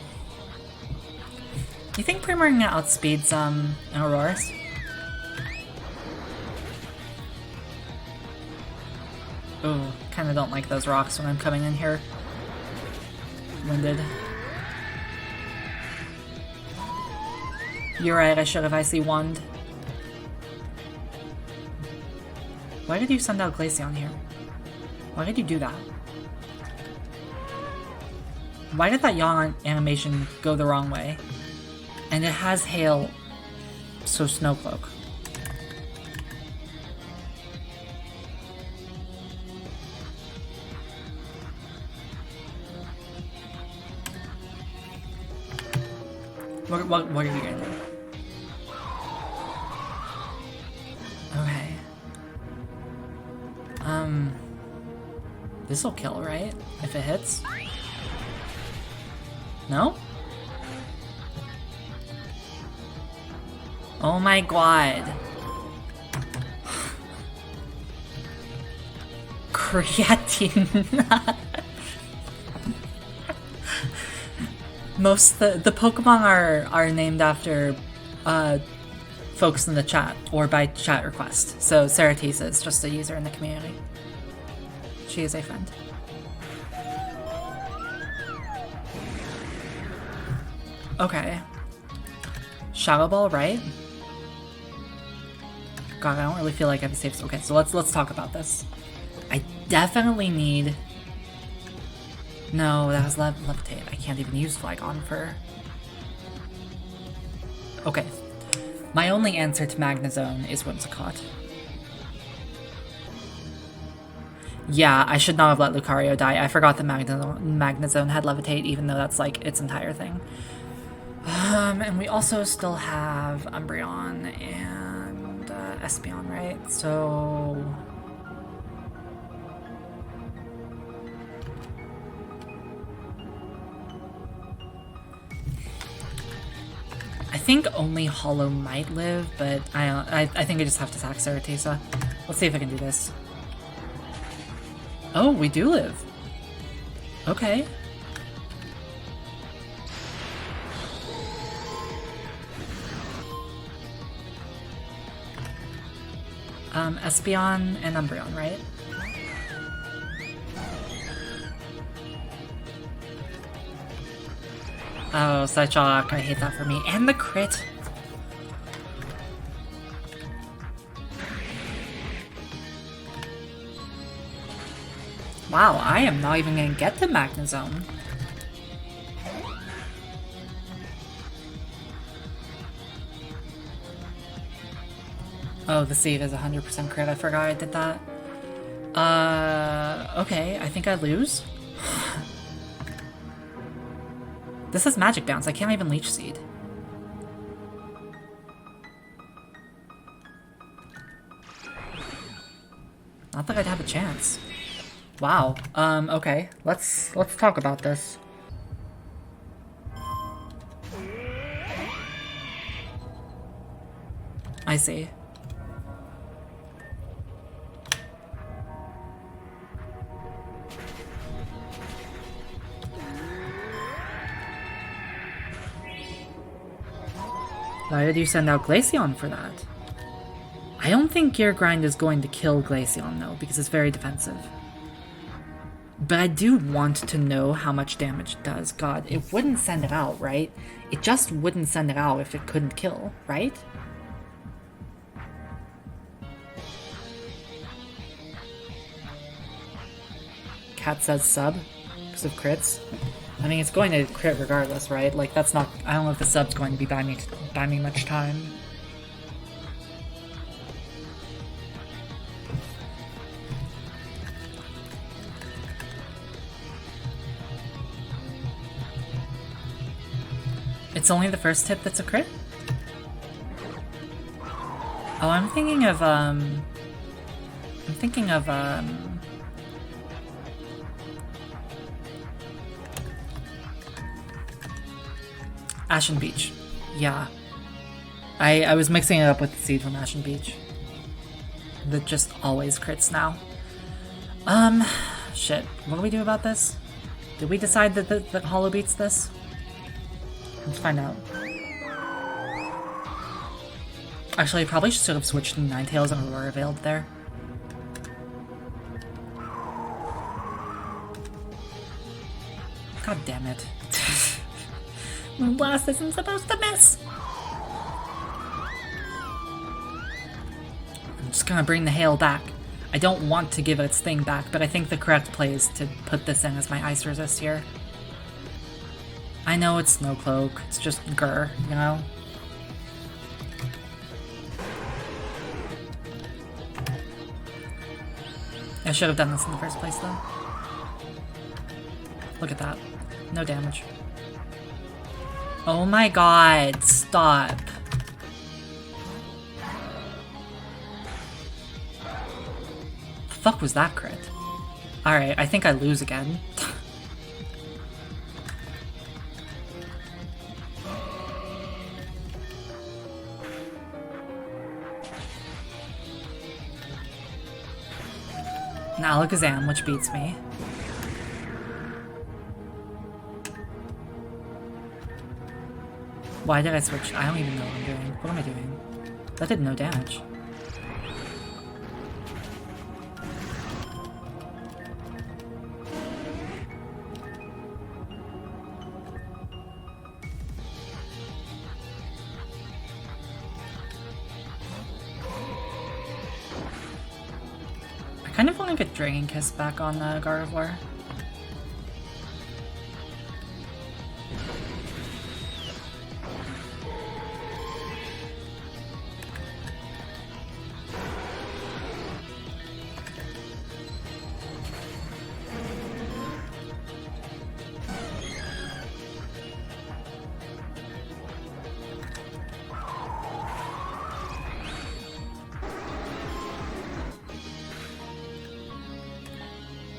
You think Primering outspeeds an Auroras? Ooh, kinda don't like those rocks when I'm coming in here winded. You're right, I should have Icy Wand. Why did you send out Glaceon here? Why did you do that? Why did that yawn animation go the wrong way? And it has hail, so Snowcloak. What are you gonna do? Okay. This'll kill, right? If it hits? No? Oh my god. Creatine. Most the Pokemon are named after folks in the chat or by chat request. So Ceratisa is just a user in the community. She is a friend. Okay. Shadow Ball, right? God, I don't really feel like I have a safe. Okay, so let's talk about this. I definitely need. No, that was Levitate. I can't even use Flygon for. Okay. My only answer to Magnezone is Whimsicott. Yeah, I should not have let Lucario die. I forgot that Magnezone had Levitate, even though that's like its entire thing. And we also still have Umbreon and Espeon, right? So... I think only Hollow might live, but I think I just have to attack Ceratisa. Let's see if I can do this. Oh, we do live. Okay. Espeon and Umbreon, right? Oh, Psyshock, I hate that for me. And the crit! Wow, I am not even gonna get to Magnezone. Oh, the save is 100% crit. I forgot I did that. Okay, I think I lose. This is Magic Bounce. I can't even Leech Seed. Not that I'd have a chance. Wow. Okay. Let's talk about this. I see. Why did you send out Glaceon for that? I don't think Gear Grind is going to kill Glaceon, though, because it's very defensive. But I do want to know how much damage it does. God, it wouldn't send it out, right? It just wouldn't send it out if it couldn't kill, right? Cat says sub because of crits. I mean, it's going to crit regardless, right? Like, that's not... I don't know if the sub's going to be buying me much time. It's only the first hit that's a crit? Oh, I'm thinking of, Ashen Beach. Yeah. I was mixing it up with the seed from Ashen Beach. That just always crits now. Shit. What do we do about this? Did we decide that that Hollow beats this? Let's find out. Actually, I probably should have switched to Ninetales and Aurora Veiled there. God damn it. Moonblast isn't supposed to miss! I'm just gonna bring the hail back. I don't want to give its thing back, but I think the correct play is to put this in as my ice resist here. I know it's Snow Cloak, it's just grr, you know? I should have done this in the first place, though. Look at that. No damage. Oh my god, stop. The fuck was that crit? Alright, I think I lose again. An Alakazam, which beats me. Why did I switch? I don't even know what I'm doing. What am I doing? That did no damage. I kind of want to get Dragon Kiss back on the Gardevoir.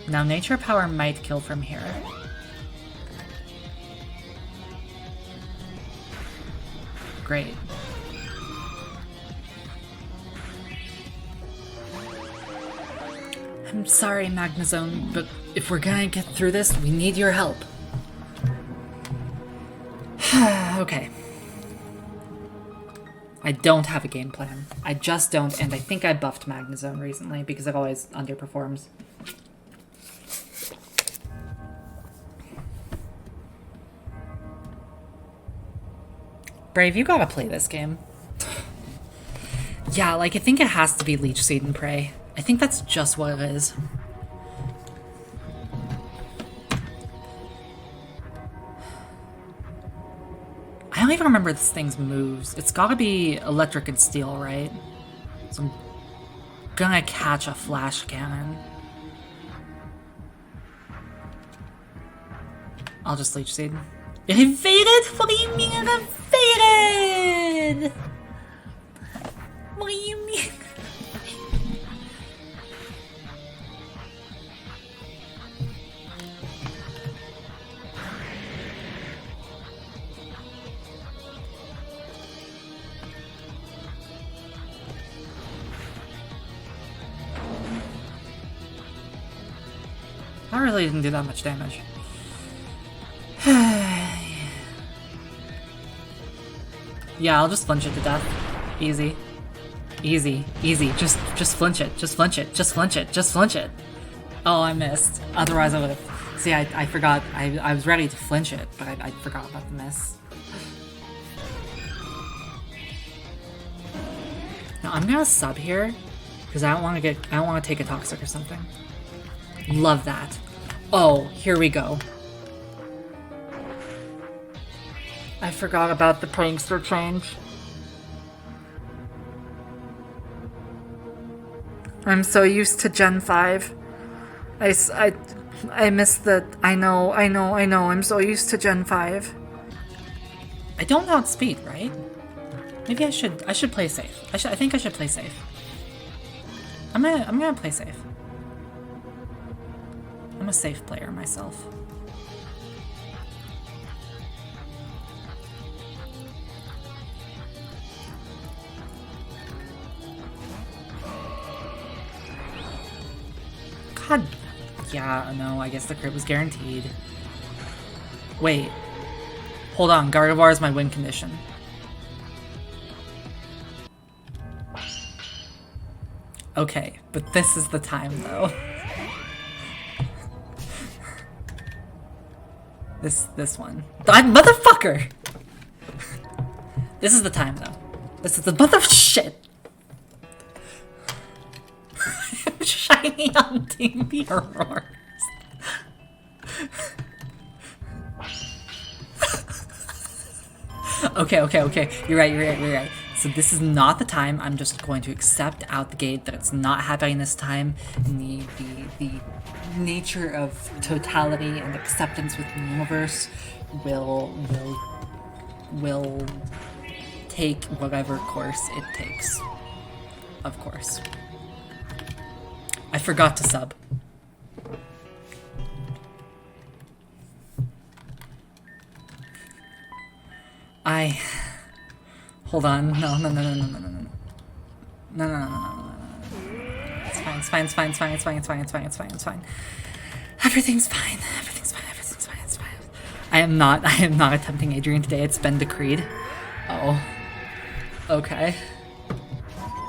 Now, Nature Power might kill from here. Great. I'm sorry, Magnezone, but if we're gonna get through this, we need your help. Okay. I don't have a game plan. I just don't, and I think I buffed Magnezone recently because it always underperforms. Brave, you gotta play this game. Yeah, like, I think it has to be Leech Seed and Prey. I think that's just what it is. I don't even remember this thing's moves. It's gotta be Electric and Steel, right? So I'm gonna catch a Flash Cannon. I'll just Leech Seed. It evaded? What do you mean it evaded? What do you mean? I really didn't do that much damage. Yeah, I'll just flinch it to death. Easy. Easy. Easy. Just flinch it. Just flinch it. Just flinch it. Just flinch it. Oh, I missed. Otherwise I would have... See, I forgot. I was ready to flinch it, but I forgot about the miss. Now I'm gonna sub here, because I don't want to take a toxic or something. Love that. Oh, here we go. I forgot about the prankster change. I'm so used to Gen 5. I missed the... I know. I'm so used to Gen 5. I don't outspeed, right? Maybe I should play safe. I think I should play safe. I'm gonna play safe. I'm a safe player myself. God. Yeah, no, I guess the crit was guaranteed. Wait. Hold on, Gardevoir is my win condition. Okay, but this is the time, though. This one. Motherfucker! This is the time, though. This is the mother shit! Shiny hunting mirrors. Okay. You're right. So this is not the time. I'm just going to accept out the gate that it's not happening this time. And the nature of totality and acceptance with the universe will take whatever course it takes. Of course. I forgot to sub. Hold on. No. It's fine. Everything's fine. I am not attempting Adrian today. It's been decreed. Oh. Okay.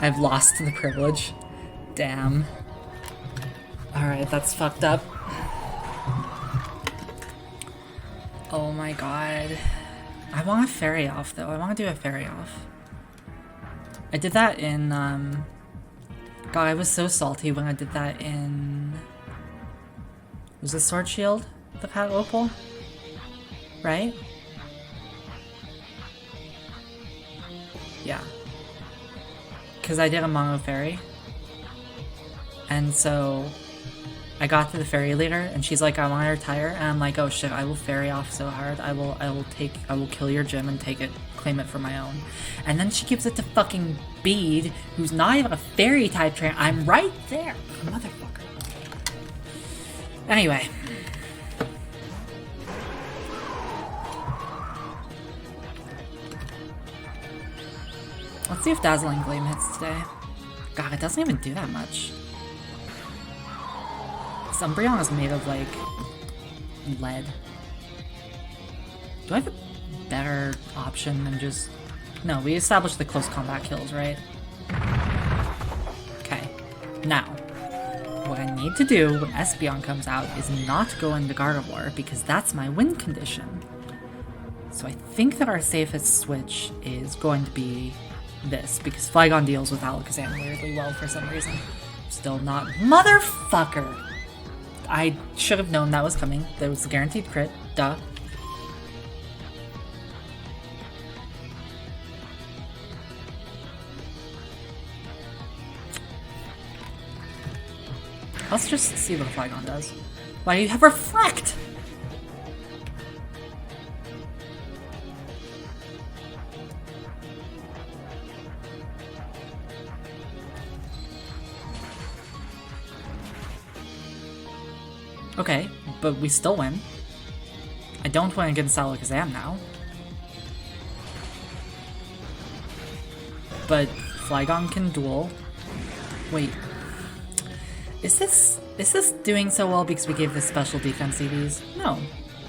I've lost the privilege. Damn. Alright, that's fucked up. Oh my god. I want a fairy off, though. I want to do a fairy off. I did that in, God, I was so salty when I did that in... Was it Sword Shield? The Pat Opal? Right? Yeah. Because I did a mono fairy. And so... I got to the fairy leader, and she's like, I want to retire, and I'm like, oh shit, I will fairy off so hard, I will kill your gym and take it, claim it for my own. And then she gives it to fucking Bede, who's not even a fairy type trainer. I'm right there, motherfucker. Anyway. Let's see if Dazzling Gleam hits today. God, it doesn't even do that much. Umbreon is made of, like, lead. Do I have a better option than just... No, we established the close combat kills, right? Okay. Now, what I need to do when Espeon comes out is not go into Gardevoir, because that's my win condition. So I think that our safest switch is going to be this, because Flygon deals with Alakazam weirdly well for some reason. Still not... Motherfucker! I should have known that was coming. There was a guaranteed crit. Duh. Let's just see what Flygon does. Why do you have Reflect? Okay, but we still win. I don't win against Alakazam now. But Flygon can duel. Wait. Is this doing so well because we gave this special defense CVs? No.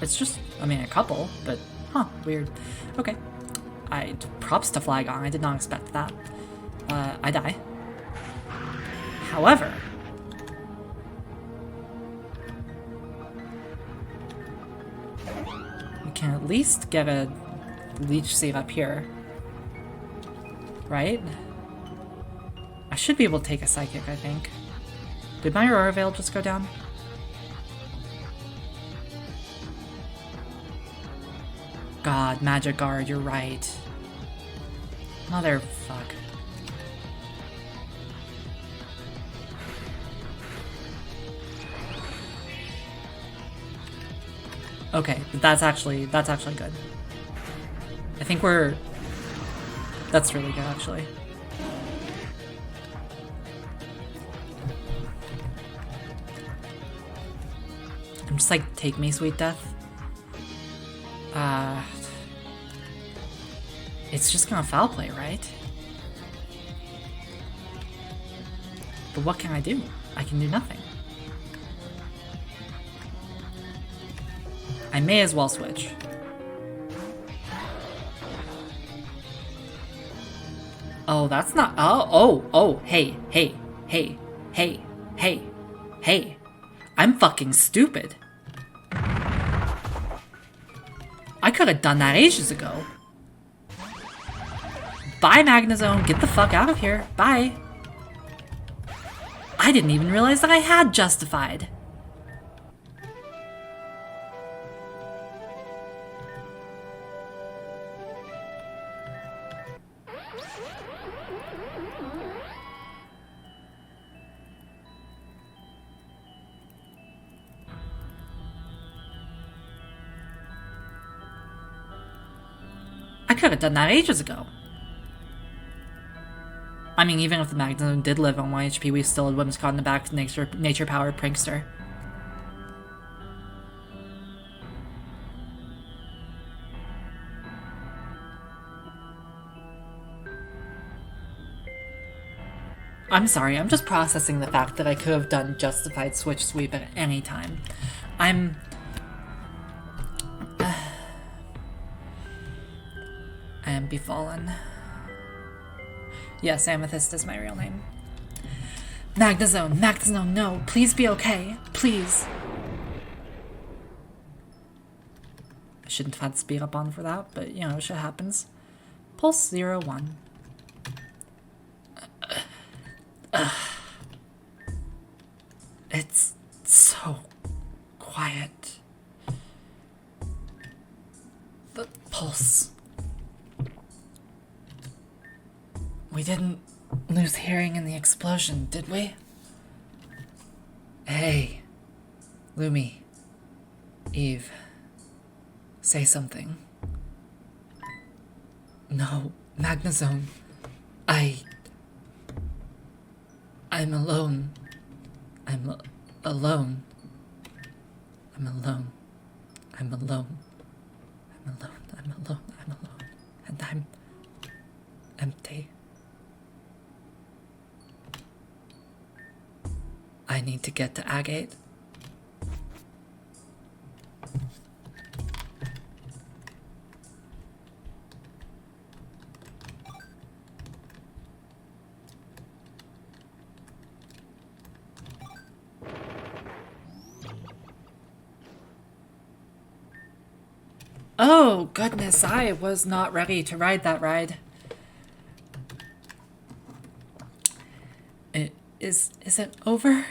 It's just, I mean, a couple, but weird. Okay. Props to Flygon. I did not expect that. I die. However, can at least get a leech seed up here. Right? I should be able to take a psychic, I think. Did my Aurora Veil just go down? God, Magic Guard, you're right. Motherfuck. Okay, that's actually good. I think we're... That's really good, actually. I'm just like, take me, sweet death. It's just gonna foul play, right? But what can I do? I can do nothing. I may as well switch. Oh, that's not... Oh, hey. I'm fucking stupid. I could have done that ages ago. Bye, Magnezone. Get the fuck out of here. Bye. I didn't even realize that I had Justified. I could have done that ages ago. I mean, even if the Magnezone did live on 1 HP, we still had Whimsicott in the back, nature-powered Prankster. I'm sorry, I'm just processing the fact that I could have done Justified Switch Sweep at any time. I am befallen. Yes, Amethyst is my real name. Magnezone, no. Please be okay. Please. I shouldn't have had speed up on for that, but, you know, shit happens. Pulse 01. It's so quiet. The pulse. We didn't lose hearing in the explosion, did we? Hey, Lumi, Eve, say something. No, Magnezone, I'm alone. I'm alone. I'm alone. I'm alone. I'm alone. I'm alone. I'm alone. And I'm empty. I need to get to Agate. Oh, goodness, I was not ready to ride that ride. Is it over?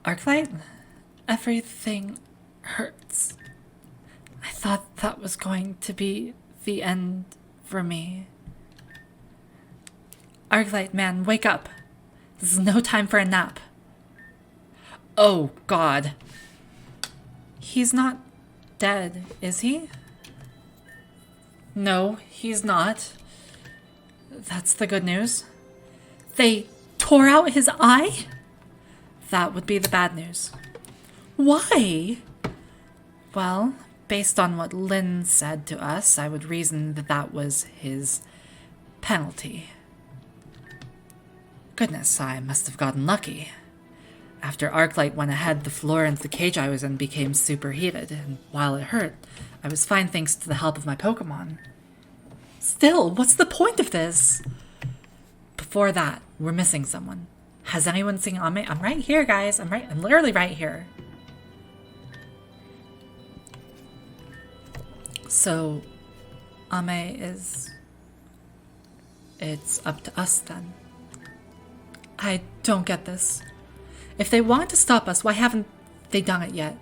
Arclight? Everything hurts. I thought that was going to be the end for me. Arclight, man, wake up. This is no time for a nap. Oh, God. He's not dead, is he? No, he's not. That's the good news. They tore out his eye? That would be the bad news. Why? Well, based on what Lynn said to us, I would reason that that was his penalty. Goodness, I must have gotten lucky. After Arclight went ahead, the floor and the cage I was in became superheated, and while it hurt, I was fine thanks to the help of my Pokemon. Still, what's the point of this? Before that, we're missing someone. Has anyone seen Ame? I'm right here, guys. I'm literally right here. So, Ame is... It's up to us then. I don't get this. If they wanted to stop us, why haven't they done it yet?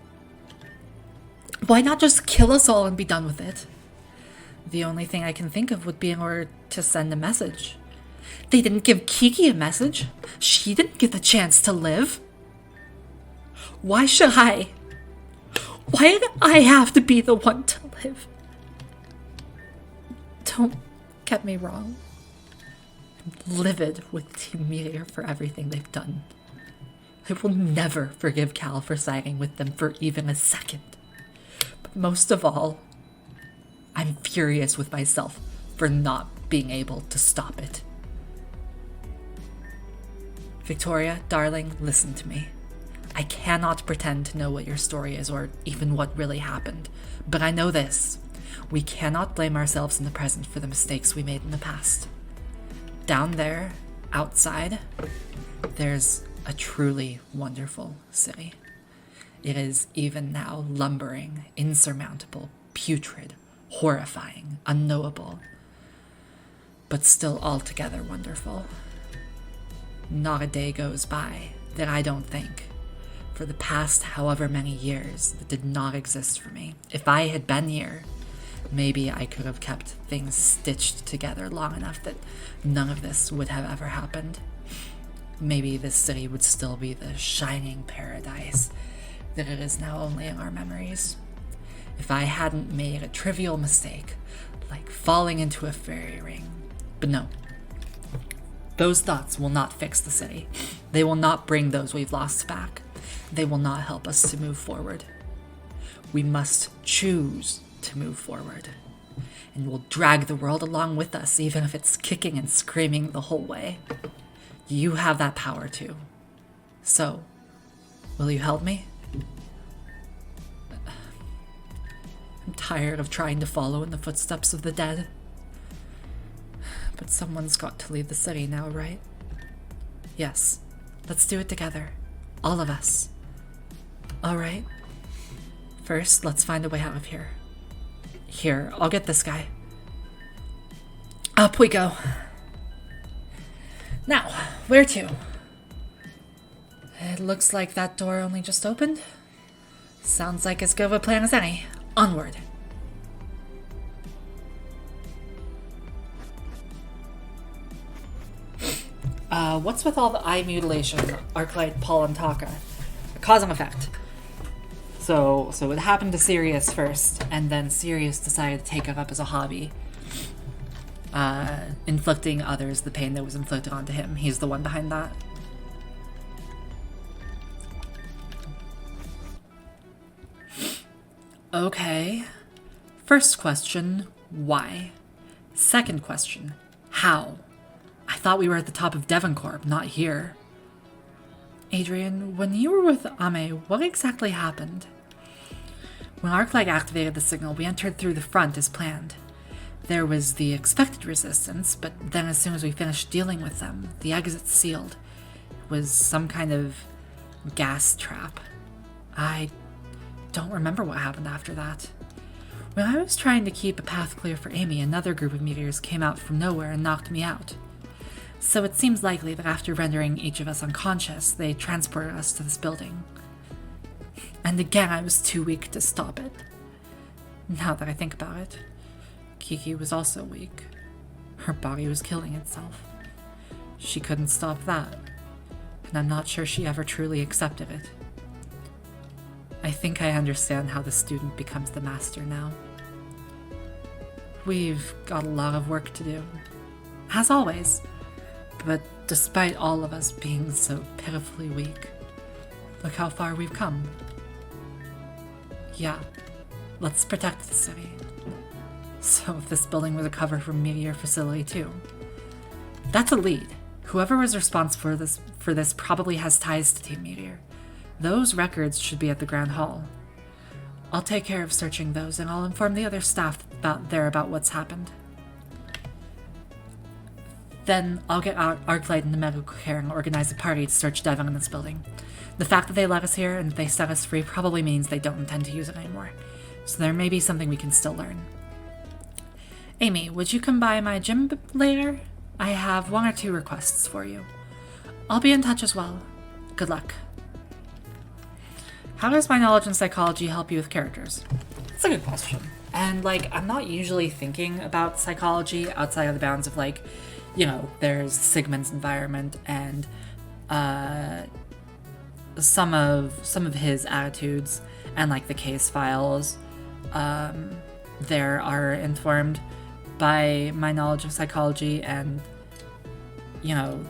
Why not just kill us all and be done with it? The only thing I can think of would be in order to send a message. They didn't give Kiki a message. She didn't get the chance to live. Why should I? Why did I have to be the one to live? Don't get me wrong. I'm livid with Team Meteor for everything they've done. I will never forgive Cal for siding with them for even a second. But most of all, I'm furious with myself for not being able to stop it. Victoria, darling, listen to me. I cannot pretend to know what your story is or even what really happened, but I know this. We cannot blame ourselves in the present for the mistakes we made in the past. Down there, outside, there's a truly wonderful city. It is even now lumbering, insurmountable, putrid, horrifying, unknowable, but still altogether wonderful. Not a day goes by that I don't think, for the past however many years, that did not exist for me. If I had been here, maybe I could have kept things stitched together long enough that none of this would have ever happened. Maybe this city would still be the shining paradise that it is now only in our memories. If I hadn't made a trivial mistake, like falling into a fairy ring. But no. Those thoughts will not fix the city. They will not bring those we've lost back. They will not help us to move forward. We must choose to move forward. And we'll drag the world along with us, even if it's kicking and screaming the whole way. You have that power too. So, will you help me? I'm tired of trying to follow in the footsteps of the dead. But someone's got to leave the city now, right? Yes. Let's do it together. All of us. Alright. First, let's find a way out of here. Here, I'll get this guy. Up we go. Now, where to? It looks like that door only just opened. Sounds like as good of a plan as any. Onward. What's with all the eye mutilation, Arclight, Paul, and Taka? Cause and effect. So it happened to Sirius first, and then Sirius decided to take it up as a hobby. Inflicting others the pain that was inflicted onto him. He's the one behind that. Okay. First question, why? Second question, how? I thought we were at the top of Devon Corp, not here. Adrian, when you were with Ame, what exactly happened? When Arclight activated the signal, we entered through the front as planned. There was the expected resistance, but then as soon as we finished dealing with them, the exit sealed. It was some kind of gas trap. I don't remember what happened after that. When I was trying to keep a path clear for Amy, another group of meteors came out from nowhere and knocked me out. So it seems likely that after rendering each of us unconscious, they transported us to this building. And again, I was too weak to stop it. Now that I think about it, Kiki was also weak. Her body was killing itself. She couldn't stop that, and I'm not sure she ever truly accepted it. I think I understand how the student becomes the master now. We've got a lot of work to do, as always. But despite all of us being so pitifully weak, look how far we've come. Yeah, let's protect the city. So if this building was a cover for Meteor Facility 2, that's a lead. Whoever was responsible for this probably has ties to Team Meteor. Those records should be at the Grand Hall. I'll take care of searching those, and I'll inform the other staff about what's happened. Then I'll get Arclight and the medical care and organize a party to search Devon in this building. The fact that they let us here and they set us free probably means they don't intend to use it anymore. So there may be something we can still learn. Amy, would you come by my gym later? I have 1 or 2 requests for you. I'll be in touch as well. Good luck. How does my knowledge in psychology help you with characters? That's a good question. And, like, I'm not usually thinking about psychology outside of the bounds of, like, you know, there's Sigmund's environment and some of his attitudes and, like, the case files there are informed by my knowledge of psychology and, you know,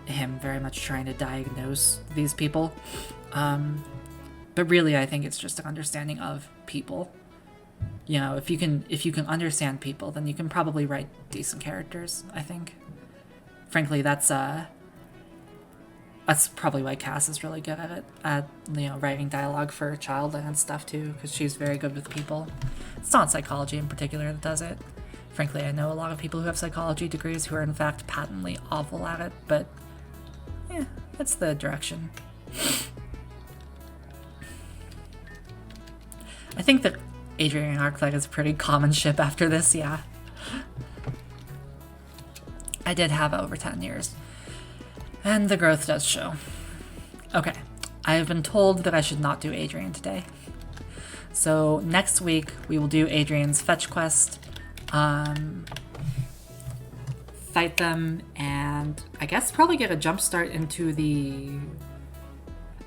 him very much trying to diagnose these people. But really, I think it's just an understanding of people. You know, if you can understand people, then you can probably write decent characters, I think. Frankly, that's probably why Cass is really good at it, at, you know, writing dialogue for a child and stuff too, because she's very good with people. It's not psychology in particular that does it. Frankly, I know a lot of people who have psychology degrees who are in fact patently awful at it, but yeah, that's the direction. I think that Adrian Arclight is a pretty common ship after this, yeah. I did have over 10 years. And the growth does show. Okay, I have been told that I should not do Adrian today. So next week we will do Adrian's fetch quest, fight them, and I guess probably get a jump start into the...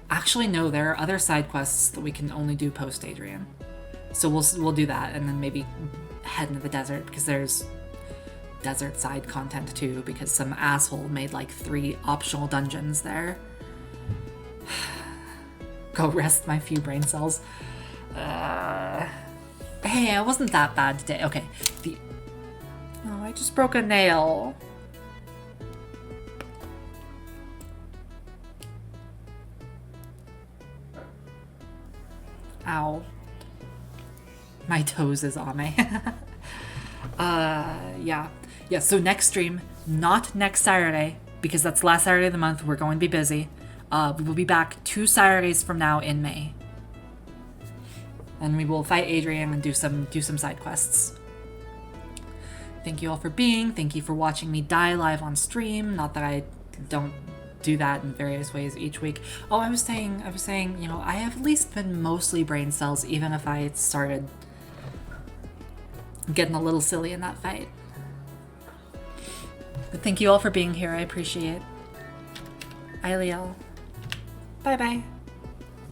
Actually, no, there are other side quests that we can only do post Adrian. So we'll do that, and then maybe head into the desert, because there's desert side content too, because some asshole made like 3 optional dungeons there. Go rest my few brain cells. Hey, I wasn't that bad today. Okay, oh, I just broke a nail. Ow. My toes is on me. Yeah, so next stream, not next Saturday, because that's the last Saturday of the month, we're going to be busy. We will be back 2 Saturdays from now in May. And we will fight Adrian and do some side quests. Thank you all for thank you for watching me die live on stream. Not that I don't do that in various ways each week. Oh, I was saying, you know, I have at least been mostly brain cells, even if I started getting a little silly in that fight. But thank you all for being here. I appreciate it. Iliel. Bye-bye.